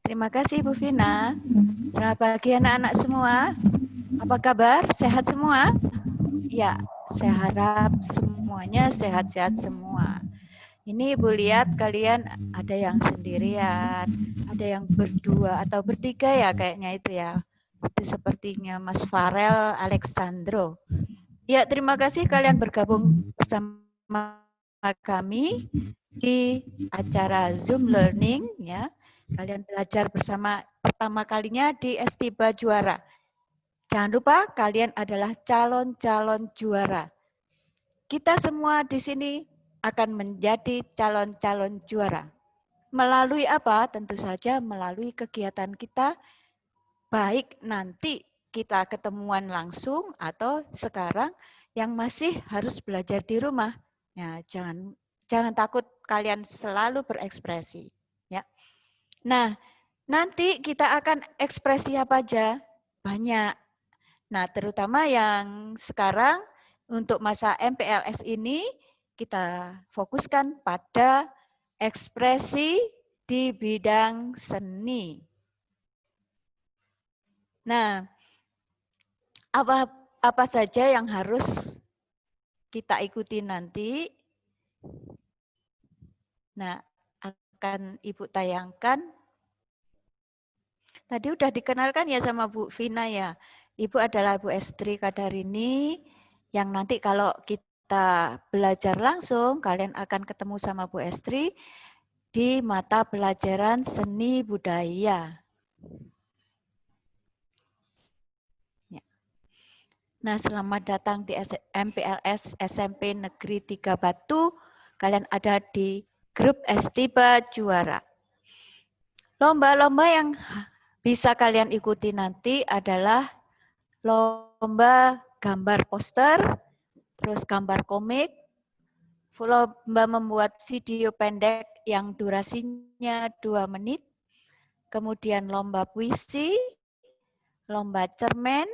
Terima kasih Bu Vina. Selamat pagi anak-anak semua. Apa kabar? Sehat semua? Ya, saya harap semuanya sehat-sehat semua. Ini Ibu lihat kalian ada yang sendirian, ada yang berdua atau bertiga ya kayaknya itu ya. Itu sepertinya Mas Farel Alexandro. Ya, terima kasih kalian bergabung bersama kami di acara Zoom Learning ya. Kalian belajar bersama pertama kalinya di Estiba Juara. Jangan lupa kalian adalah calon-calon juara. Kita semua di sini akan menjadi calon-calon juara. Melalui apa? Tentu saja melalui kegiatan kita, baik nanti kita ketemuan langsung atau sekarang yang masih harus belajar di rumah. Ya, jangan takut kalian selalu berekspresi. Ya. Nah, nanti kita akan ekspresi apa aja? Banyak. Nah, terutama yang sekarang untuk masa MPLS ini kita fokuskan pada ekspresi di bidang seni. Nah, apa saja yang harus kita ikuti nanti? Nah, akan Ibu tayangkan. Tadi udah dikenalkan ya sama Bu Vina ya. Ibu adalah Bu Estri Kadarini yang nanti kalau kita belajar langsung, kalian akan ketemu sama Bu Estri di mata pelajaran seni budaya. Ya. Nah, selamat datang di MPLS SMP Negeri 3 Batu. Kalian ada di grup Estiba Juara. Lomba-lomba yang bisa kalian ikuti nanti adalah lomba gambar poster, terus gambar komik, lomba membuat video pendek yang durasinya 2 menit, kemudian lomba puisi, lomba cerpen,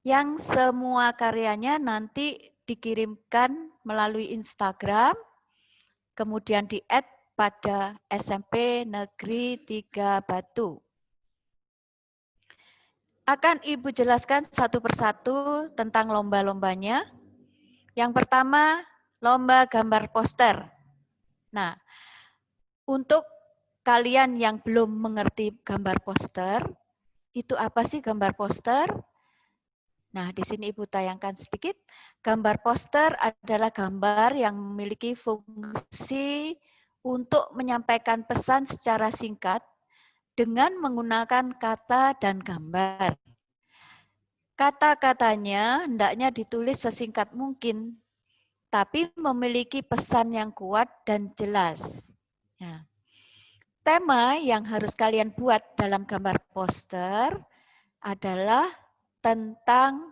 yang semua karyanya nanti dikirimkan melalui Instagram, kemudian di-add pada SMP Negeri 3 Batu. Akan Ibu jelaskan satu persatu tentang lomba-lombanya. Yang pertama, lomba gambar poster. Nah, untuk kalian yang belum mengerti gambar poster, itu apa sih gambar poster? Nah, di sini Ibu tayangkan sedikit. Gambar poster adalah gambar yang memiliki fungsi untuk menyampaikan pesan secara singkat dengan menggunakan kata dan gambar. Kata-katanya hendaknya ditulis sesingkat mungkin, tapi memiliki pesan yang kuat dan jelas. Ya. Tema yang harus kalian buat dalam gambar poster adalah tentang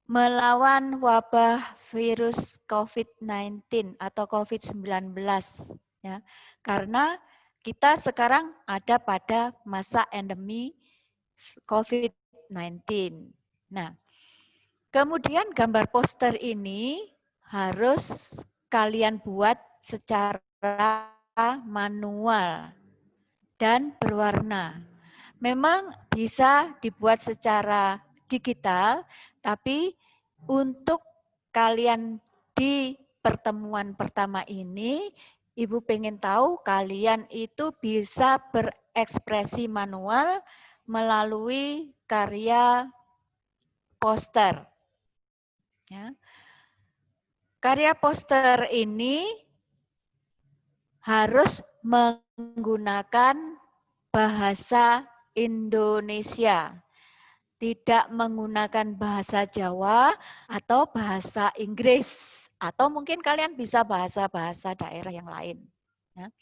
melawan wabah virus COVID-19 atau COVID-19. Ya. Karena kita sekarang ada pada masa endemi COVID-19. Nah, kemudian gambar poster ini harus kalian buat secara manual dan berwarna. Memang bisa dibuat secara digital, tapi untuk kalian di pertemuan pertama ini, Ibu pengen tahu kalian itu bisa berekspresi manual melalui karya poster. Ya. Karya poster ini harus menggunakan bahasa Indonesia, tidak menggunakan bahasa Jawa atau bahasa Inggris, atau mungkin kalian bisa bahasa-bahasa daerah yang lain. Ya.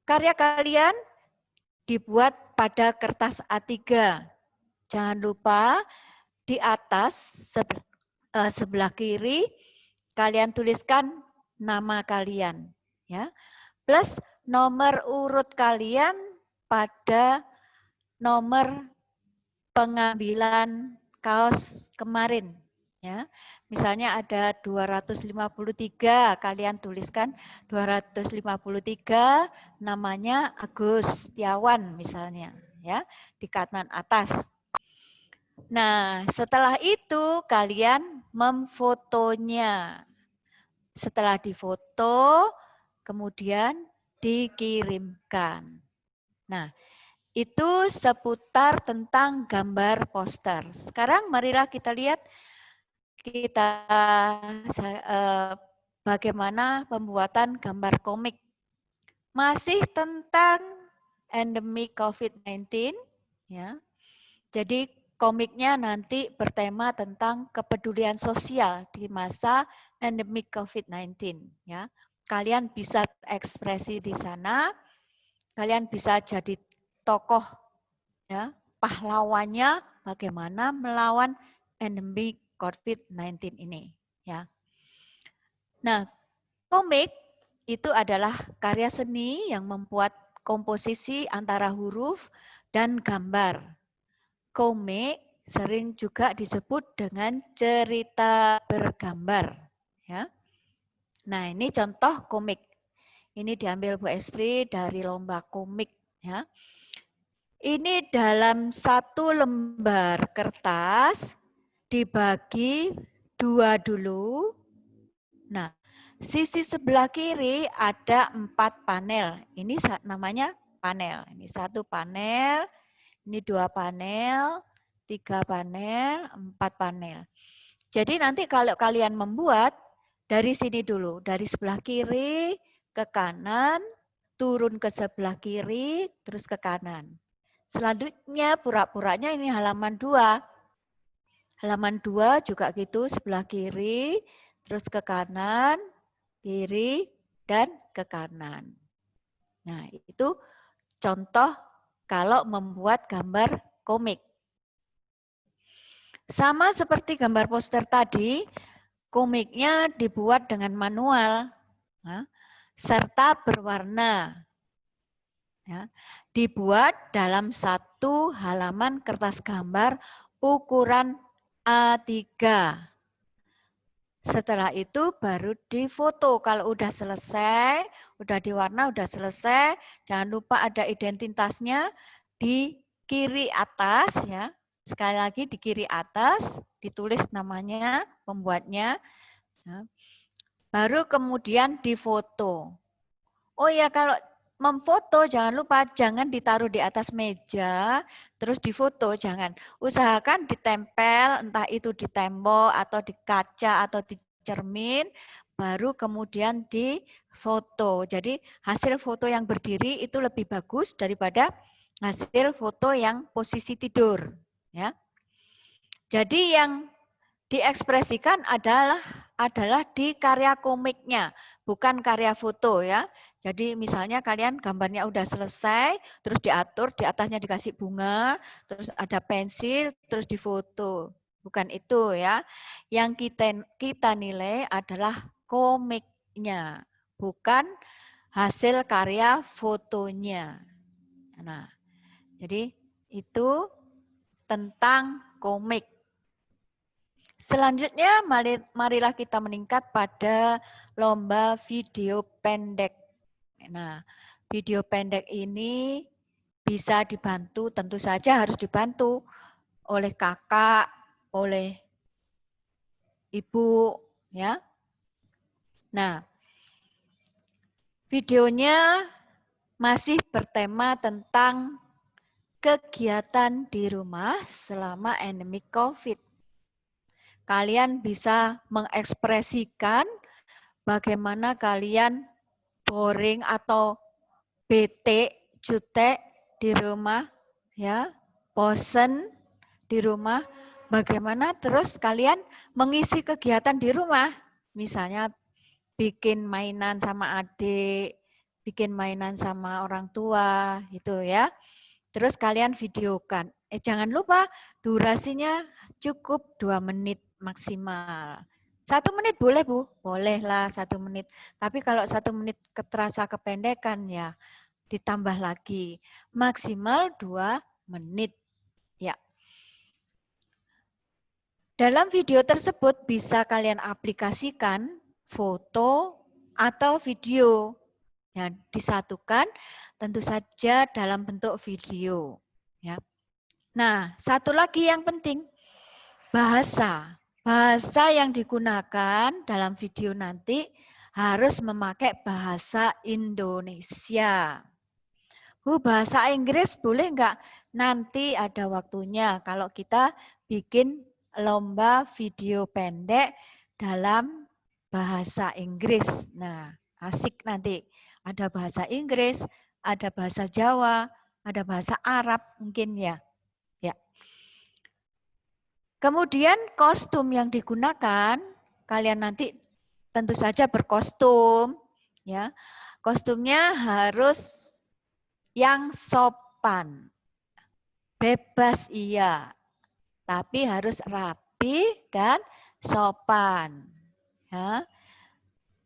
Karya kalian dibuat pada kertas A3. Jangan lupa di atas sebelah kiri kalian tuliskan nama kalian, ya, plus nomor urut kalian pada nomor pengambilan kaos kemarin, ya. Misalnya ada 253, kalian tuliskan 253, namanya Agus Setiawan misalnya, ya, di kanan atas. Nah, setelah itu kalian memfotonya. Setelah difoto, kemudian dikirimkan. Nah, itu seputar tentang gambar poster. Sekarang marilah kita lihat bagaimana pembuatan gambar komik. Masih tentang endemi COVID-19, ya. Jadi komiknya nanti bertema tentang kepedulian sosial di masa endemi COVID-19. Ya. Kalian bisa ekspresi di sana, kalian bisa jadi tokoh, ya, pahlawannya bagaimana melawan endemi COVID-19 ini. Ya. Nah, komik itu adalah karya seni yang membuat komposisi antara huruf dan gambar. Komik sering juga disebut dengan cerita bergambar. Ya. Nah, ini contoh komik. Ini diambil Bu Estri dari lomba komik. Ya. Ini dalam satu lembar kertas dibagi 2 dulu. Nah, sisi sebelah kiri ada 4 panel. Ini namanya panel. Ini 1 panel. Ini 2 panel, 3 panel, 4 panel. Jadi nanti kalau kalian membuat dari sini dulu, dari sebelah kiri ke kanan, turun ke sebelah kiri, terus ke kanan. Selanjutnya pura-puranya ini halaman 2. Halaman 2 juga gitu, sebelah kiri, terus ke kanan, kiri, dan ke kanan. Nah, itu contoh kalau membuat gambar komik. Sama seperti gambar poster tadi, komiknya dibuat dengan manual, serta berwarna. Ya, dibuat dalam satu halaman kertas gambar ukuran A3. Setelah itu baru difoto. Kalau udah selesai, udah diwarna, udah selesai, jangan lupa ada identitasnya di kiri atas ya. Sekali lagi di kiri atas ditulis namanya pembuatnya. Ya. Baru kemudian difoto. Oh ya, kalau memfoto jangan lupa jangan ditaruh di atas meja terus difoto, jangan. Usahakan ditempel, entah itu di tembok atau di kaca atau di cermin, baru kemudian difoto. Jadi hasil foto yang berdiri itu lebih bagus daripada hasil foto yang posisi tidur, ya. Jadi yang diekspresikan adalah di karya komiknya, bukan karya foto ya. Jadi misalnya kalian gambarnya udah selesai, terus diatur, di atasnya dikasih bunga, terus ada pensil, terus difoto. Bukan itu ya. Yang kita nilai adalah komiknya, bukan hasil karya fotonya. Nah, jadi itu tentang komik. Selanjutnya, marilah kita meningkat pada lomba video pendek. Nah, video pendek ini bisa dibantu, tentu saja harus dibantu oleh kakak, oleh ibu, ya. Nah, videonya masih bertema tentang kegiatan di rumah selama endemi COVID. Kalian bisa mengekspresikan bagaimana kalian boring atau bete, jutek di rumah, ya, bosen di rumah. Bagaimana terus kalian mengisi kegiatan di rumah? Misalnya bikin mainan sama adik, bikin mainan sama orang tua, gitu ya. Terus kalian videokan. Jangan lupa durasinya cukup 2 menit maksimal. 1 menit boleh Bu? Bolehlah 1 menit. Tapi kalau 1 menit terasa kependekan ya ditambah lagi. Maksimal 2 menit. Ya. Dalam video tersebut bisa kalian aplikasikan foto atau video yang disatukan tentu saja dalam bentuk video. Ya. Nah, satu lagi yang penting, bahasa. Bahasa yang digunakan dalam video nanti harus memakai bahasa Indonesia. Bu, bahasa Inggris boleh enggak? Nanti ada waktunya kalau kita bikin lomba video pendek dalam bahasa Inggris. Nah, asik nanti. Ada bahasa Inggris, ada bahasa Jawa, ada bahasa Arab mungkin ya. Kemudian kostum yang digunakan, kalian nanti tentu saja berkostum, ya. Kostumnya harus yang sopan, bebas iya, tapi harus rapi dan sopan. Ya.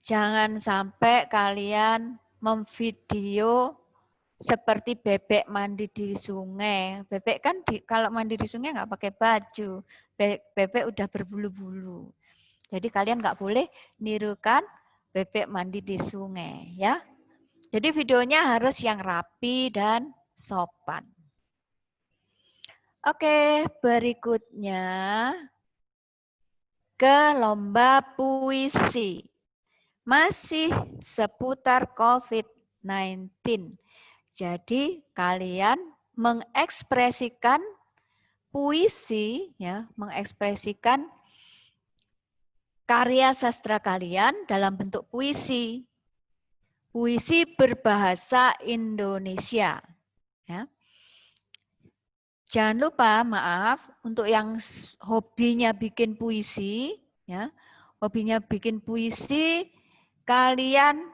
Jangan sampai kalian memvideo seperti bebek mandi di sungai. Bebek kan kalau mandi di sungai nggak pakai baju. Bebek udah berbulu-bulu. Jadi kalian nggak boleh nirukan bebek mandi di sungai, ya. Jadi videonya harus yang rapi dan sopan. Oke, berikutnya ke lomba puisi. Masih seputar COVID-19. Jadi kalian mengekspresikan puisi, ya, mengekspresikan karya sastra kalian dalam bentuk puisi. Puisi berbahasa Indonesia. Ya. Jangan lupa, maaf, untuk yang hobinya bikin puisi, ya, hobinya bikin puisi, kalian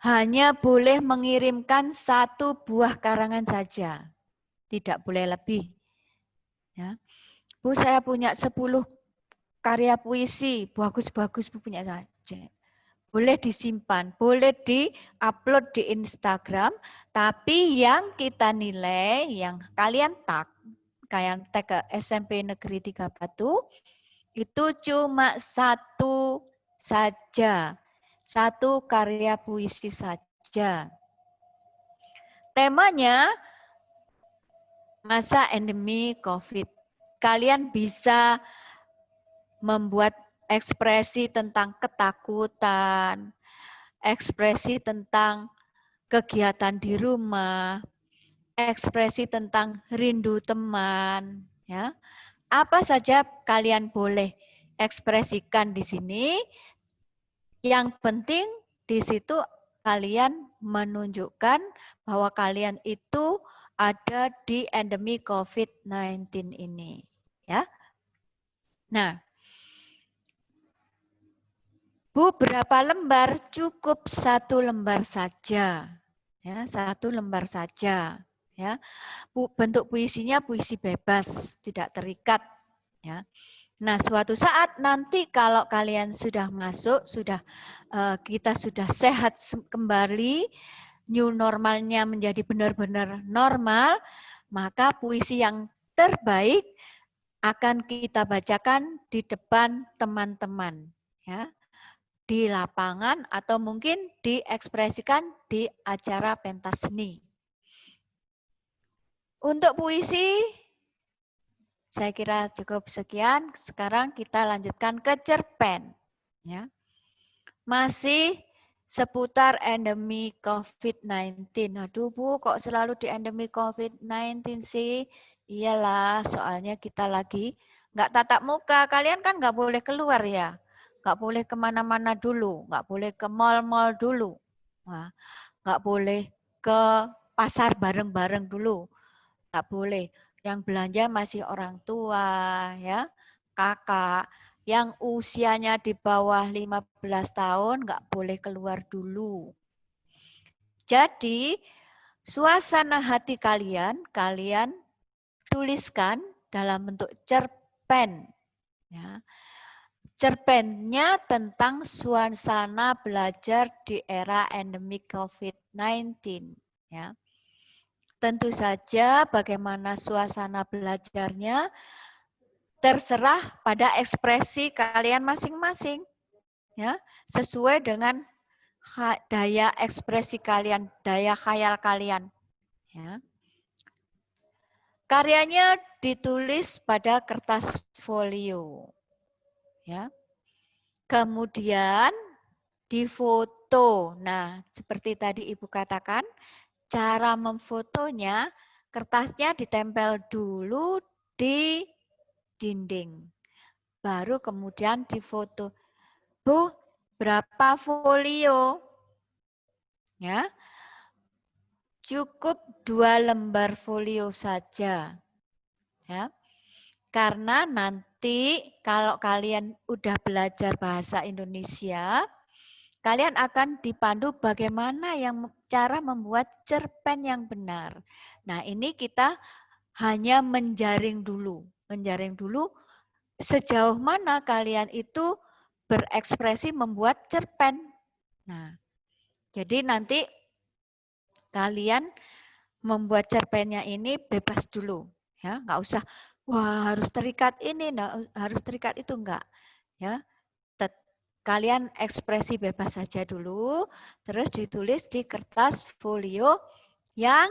hanya boleh mengirimkan 1 buah karangan saja, tidak boleh lebih. Ya. Bu, saya punya 10 karya puisi, bagus-bagus Bu punya saja. Boleh disimpan, boleh di-upload di Instagram, tapi yang kita nilai, yang kalian tag ke SMP Negeri 3 Batu, itu cuma 1 saja. 1 karya puisi saja. Temanya masa endemi COVID. Kalian bisa membuat ekspresi tentang ketakutan, ekspresi tentang kegiatan di rumah, ekspresi tentang rindu teman, ya. Apa saja kalian boleh ekspresikan di sini. Yang penting di situ kalian menunjukkan bahwa kalian itu ada di endemi COVID-19 ini, ya. Nah, Bu, berapa lembar? Cukup 1 lembar saja. Ya, 1 lembar saja. Ya, bentuk puisinya puisi bebas, tidak terikat. Ya. Nah, suatu saat nanti kalau kalian sudah masuk, kita sudah sehat kembali, new normalnya menjadi benar-benar normal, maka puisi yang terbaik akan kita bacakan di depan teman-teman. Ya, di lapangan atau mungkin diekspresikan di acara pentas seni. Untuk puisi, saya kira cukup sekian. Sekarang kita lanjutkan ke cerpen. Ya. Masih seputar endemi COVID-19. Aduh Bu, kok selalu di endemi COVID-19 sih? Iyalah, soalnya kita lagi nggak tatap muka. Kalian kan nggak boleh keluar ya. Nggak boleh kemana-mana dulu, nggak boleh ke mall-mall dulu, nggak boleh ke pasar bareng-bareng dulu, nggak boleh. Yang belanja masih orang tua, ya, kakak. Yang usianya di bawah 15 tahun nggak boleh keluar dulu. Jadi suasana hati kalian tuliskan dalam bentuk cerpen. Ya. Cerpennya tentang suasana belajar di era endemi COVID-19. Ya. Tentu saja bagaimana suasana belajarnya terserah pada ekspresi kalian masing-masing. Ya, sesuai dengan daya ekspresi kalian, daya khayal kalian. Ya. Karyanya ditulis pada kertas folio. Ya. Kemudian difoto. Nah, seperti tadi Ibu katakan, cara memfotonya, kertasnya ditempel dulu di dinding. Baru kemudian difoto. Bu, berapa folio? Ya. Cukup 2 lembar folio saja. Ya. Karena nanti kalau kalian udah belajar bahasa Indonesia, kalian akan dipandu bagaimana cara membuat cerpen yang benar. Nah, ini kita hanya menjaring dulu sejauh mana kalian itu berekspresi membuat cerpen. Nah, jadi nanti kalian membuat cerpennya ini bebas dulu, ya, nggak usah wah harus terikat ini, harus terikat itu, enggak, ya. Kalian ekspresi bebas saja dulu, terus ditulis di kertas folio yang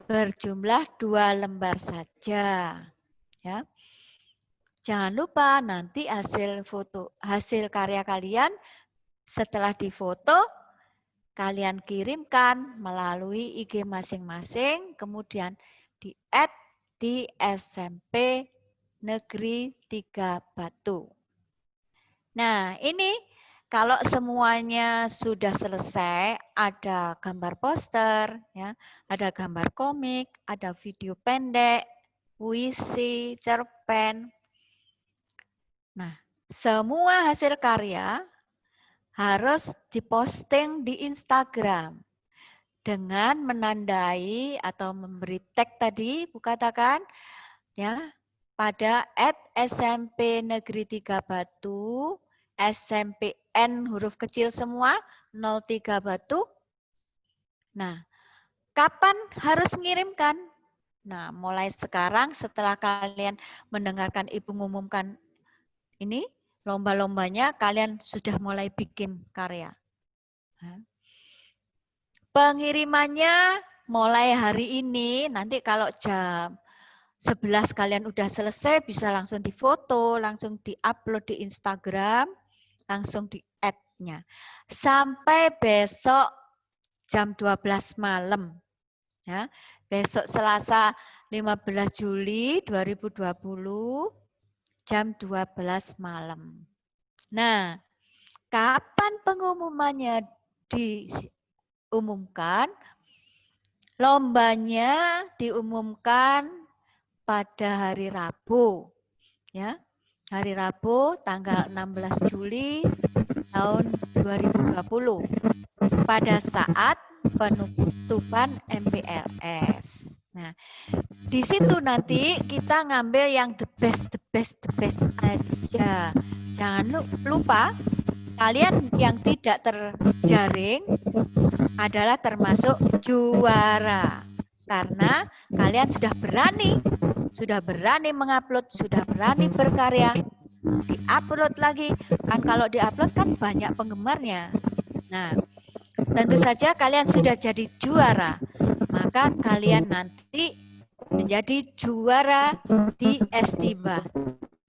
berjumlah 2 lembar saja, ya. Jangan lupa nanti hasil karya kalian setelah difoto kalian kirimkan melalui IG masing-masing, kemudian di-add di SMP Negeri 3 Batu. Nah, ini kalau semuanya sudah selesai, ada gambar poster, ya, ada gambar komik, ada video pendek, puisi, cerpen. Nah, semua hasil karya harus diposting di Instagram dengan menandai atau memberi tag tadi, Bu katakan, ya, pada @SMP Negeri 3 Batu, SMPN huruf kecil semua, 03 Batu. Nah, kapan harus mengirimkan? Nah, mulai sekarang setelah kalian mendengarkan Ibu mengumumkan ini, lomba-lombanya kalian sudah mulai bikin karya. Pengirimannya mulai hari ini, nanti kalau jam 11 kalian udah selesai, bisa langsung difoto, langsung diupload di Instagram, langsung di add-nya. Sampai besok jam 12 malam. Ya, besok Selasa 15 Juli 2020 jam 12 malam. Nah, kapan pengumumannya diumumkan? Lombanya diumumkan pada hari Rabu. Ya. Hari Rabu tanggal 16 Juli tahun 2020 pada saat penutupan MPLS. Nah, di situ nanti kita ngambil yang the best aja. Jangan lupa kalian yang tidak terjaring adalah termasuk juara. Karena kalian sudah berani mengupload, sudah berani berkarya, diupload lagi. Kan kalau diupload kan banyak penggemarnya. Nah, tentu saja kalian sudah jadi juara. Maka kalian nanti menjadi juara di Estiba.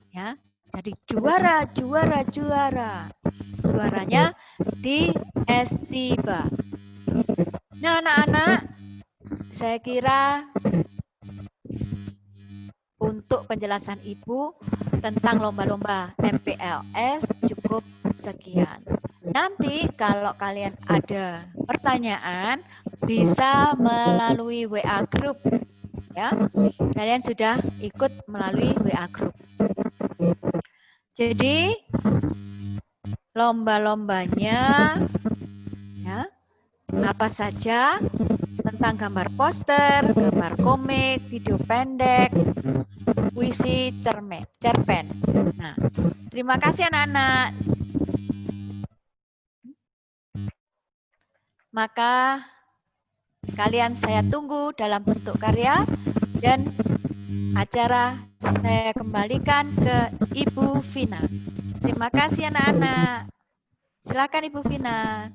Ya, jadi juara. Juaranya di Estiba. Nah, anak-anak, saya kira untuk penjelasan Ibu tentang lomba-lomba MPLS cukup sekian. Nanti kalau kalian ada pertanyaan bisa melalui WA group, ya. Kalian sudah ikut melalui WA group. Jadi lomba-lombanya, ya, apa saja tentang gambar poster, gambar komik, video pendek, puisi, cerpen. Nah, terima kasih anak-anak. Maka kalian saya tunggu dalam bentuk karya dan acara saya kembalikan ke Ibu Vina. Terima kasih anak-anak. Silakan Ibu Vina.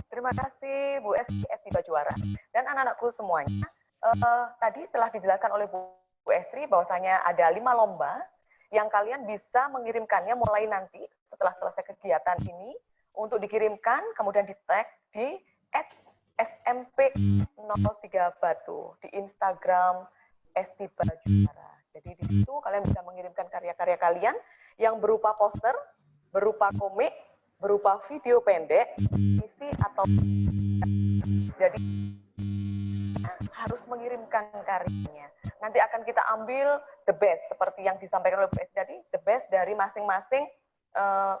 Terima kasih Bu Estiba Juara dan anak-anakku semuanya. Tadi telah dijelaskan oleh Bu Estri bahwasanya ada 5 lomba yang kalian bisa mengirimkannya mulai nanti setelah selesai kegiatan ini untuk dikirimkan kemudian di tag di @SMP03 Batu di Instagram Estiba Juara. Jadi di situ kalian bisa mengirimkan karya-karya kalian yang berupa poster, berupa komik, berupa video pendek, isi atau jadi harus mengirimkan karyanya. Nanti akan kita ambil the best seperti yang disampaikan oleh Bu Esti tadi, the best dari masing-masing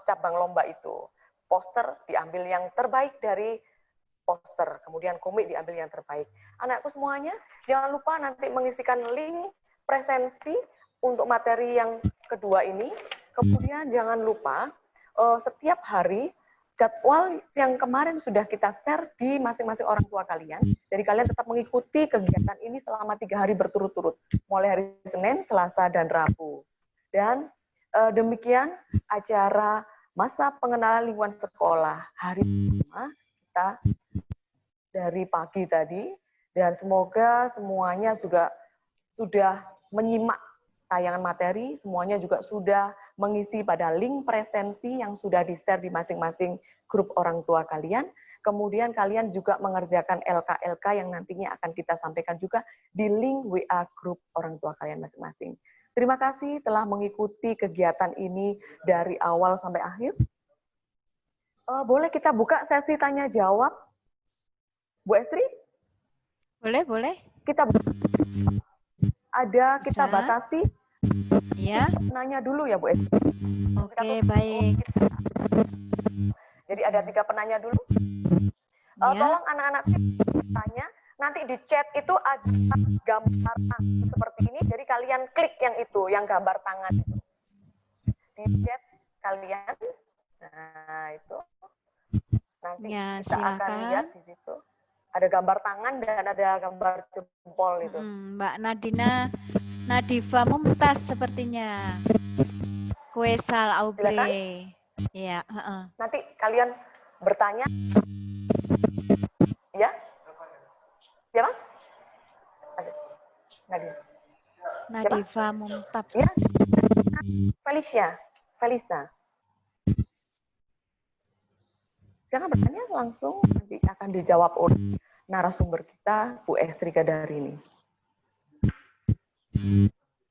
cabang lomba itu. Poster diambil yang terbaik dari poster, kemudian komik diambil yang terbaik. Anakku semuanya, jangan lupa nanti mengisikan link presensi untuk materi yang kedua ini. Kemudian jangan lupa setiap hari jadwal yang kemarin sudah kita share di masing-masing orang tua kalian. Jadi kalian tetap mengikuti kegiatan ini selama 3 hari berturut-turut, mulai hari Senin, Selasa, dan Rabu. Dan demikian acara masa pengenalan lingkungan sekolah hari pertama kita dari pagi tadi. Dan semoga semuanya juga sudah menyimak tayangan materi, semuanya juga sudah mengisi pada link presensi yang sudah di-share di masing-masing grup orang tua kalian. Kemudian kalian juga mengerjakan LK-LK yang nantinya akan kita sampaikan juga di link WA grup orang tua kalian masing-masing. Terima kasih telah mengikuti kegiatan ini dari awal sampai akhir. Boleh kita buka sesi tanya jawab, Bu Estri? Boleh, boleh. Kita batasi. Ya. Nanya dulu ya Bu Estri. Oke, baik. Jadi ada 3 penanya dulu. Ya. Tolong anak-anak tanya, nanti di chat itu ada gambar tangan seperti ini, jadi kalian klik yang itu, yang gambar tangan itu. Di chat kalian, nah itu. Nanti Ya, kita akan lihat di situ. Ada gambar tangan dan ada gambar jempol itu. Mbak Nadifa Mumtaz sepertinya. Kuesal Aubrey. Iya, Nanti kalian bertanya. Ya? Siapa? Nadifa Mumtaz. Ya? Felisa. Jangan bertanya langsung, nanti akan dijawab oleh narasumber kita, Bu Estri Kadarini.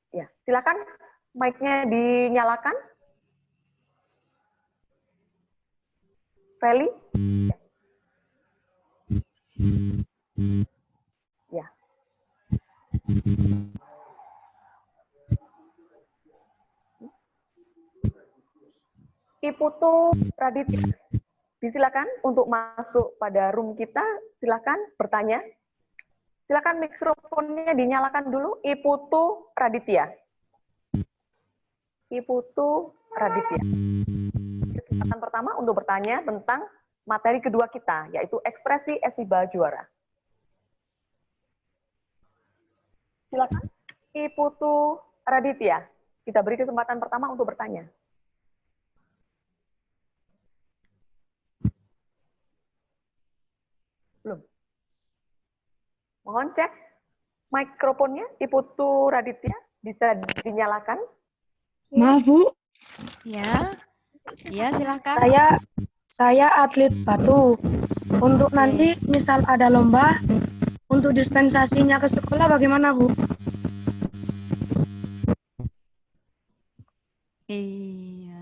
Ya, silakan mic-nya dinyalakan. Feli? Ya. Iputu Raditya, disilakan untuk masuk pada room kita, silakan bertanya. Silakan mikrofonnya dinyalakan dulu, Iputu Raditya. Iputu Raditya. Kesempatan pertama untuk bertanya tentang materi kedua kita, yaitu ekspresi Esiba Juara. Silakan, Iputu Raditya. Kita beri kesempatan pertama untuk bertanya. Belum. Mohon cek mikrofonnya, Iputu Raditya, bisa dinyalakan. Maaf, Bu. Ya. Ya, silakan. Saya atlet batu. Untuk nanti misal ada lomba, untuk dispensasinya ke sekolah bagaimana, Bu? Iya.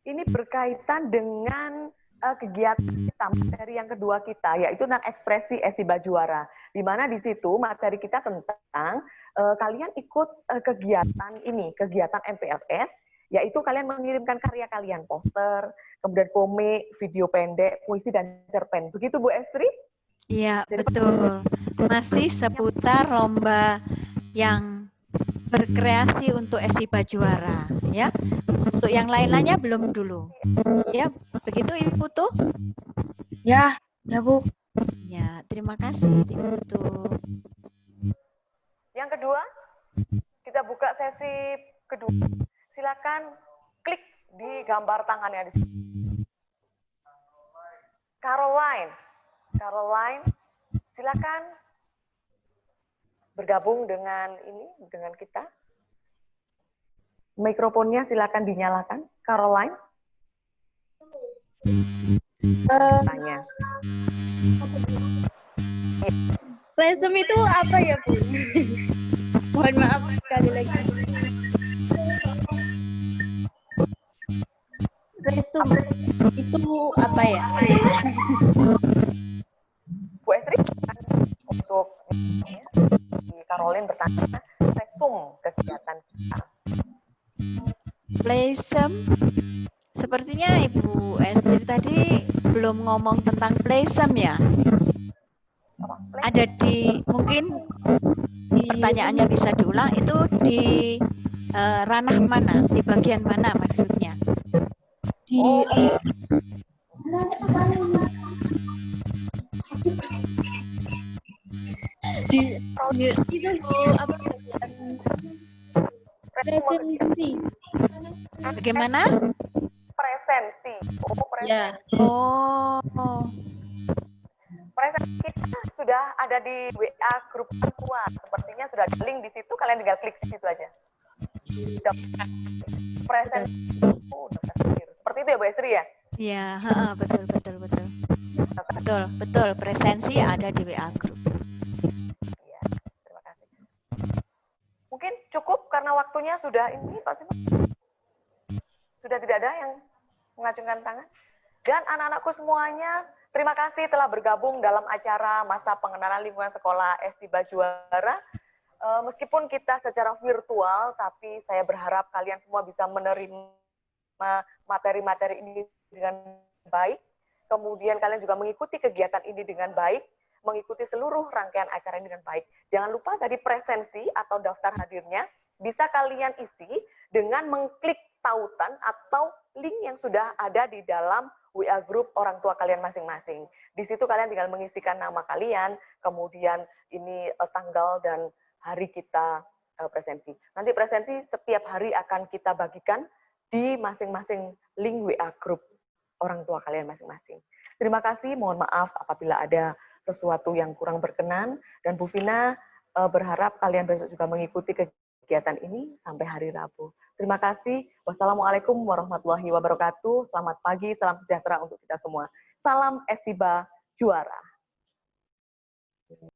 Ini berkaitan dengan kegiatan kita, materi yang kedua kita, yaitu tentang ekspresi Esiba Juara. Di mana di situ materi kita tentang kalian ikut kegiatan ini, kegiatan MPLS, yaitu kalian mengirimkan karya kalian, poster, kemudian komik, video pendek, puisi, dan cerpen. Begitu Bu Estri? Iya, betul. Masih seputar lomba yang berkreasi untuk Esiba Juara, ya. Untuk yang lain-lainnya belum dulu. Ya, begitu Ibu tuh? Ya, Bu. Ya, terima kasih Ibu tuh. Yang kedua, kita buka sesi kedua. Silakan klik di gambar tangannya di sini. Caroline, silakan bergabung dengan kita. Mikrofonnya silakan dinyalakan, Caroline. Tanya. Lesum itu apa ya, Bu? Mohon maaf sekali lagi. Lesum itu apa ya? Bu Estri, untuk Caroline bertanya, resum kegiatan kita. Playsum, sepertinya Ibu Estri tadi belum ngomong tentang playsum ya? Ada mungkin pertanyaannya bisa diulang, itu di ranah mana, di bagian mana maksudnya? Itu apa? Presensi. Bagaimana? Presensi. Ya. Oh. Presensi kita sudah ada di WA grup semua. Sepertinya sudah ada link di situ, kalian tinggal klik di situ aja. Presensi. Seperti itu ya Bu Estri ya? Ya, heeh, betul, betul, betul. Betul, betul. Presensi ada di WA Group. Iya, terima kasih. Mungkin cukup karena waktunya sudah ini, Pak Simon. Sudah tidak ada yang mengacungkan tangan. Dan anak-anakku semuanya, terima kasih telah bergabung dalam acara Masa Pengenalan Lingkungan Sekolah Estiba Juara. Meskipun kita secara virtual, tapi saya berharap kalian semua bisa menerima materi-materi ini dengan baik. Kemudian kalian juga mengikuti kegiatan ini dengan baik, mengikuti seluruh rangkaian acara ini dengan baik. Jangan lupa tadi presensi atau daftar hadirnya bisa kalian isi dengan mengklik tautan atau link yang sudah ada di dalam WA Group orang tua kalian masing-masing. Di situ kalian tinggal mengisikan nama kalian, kemudian ini tanggal dan hari kita presensi. Nanti presensi setiap hari akan kita bagikan di masing-masing link WA Group orang tua kalian masing-masing. Terima kasih, mohon maaf apabila ada sesuatu yang kurang berkenan, dan Bu Vina berharap kalian besok juga mengikuti kegiatan ini sampai hari Rabu. Terima kasih. Wassalamualaikum warahmatullahi wabarakatuh. Selamat pagi, salam sejahtera untuk kita semua. Salam Estiba Juara.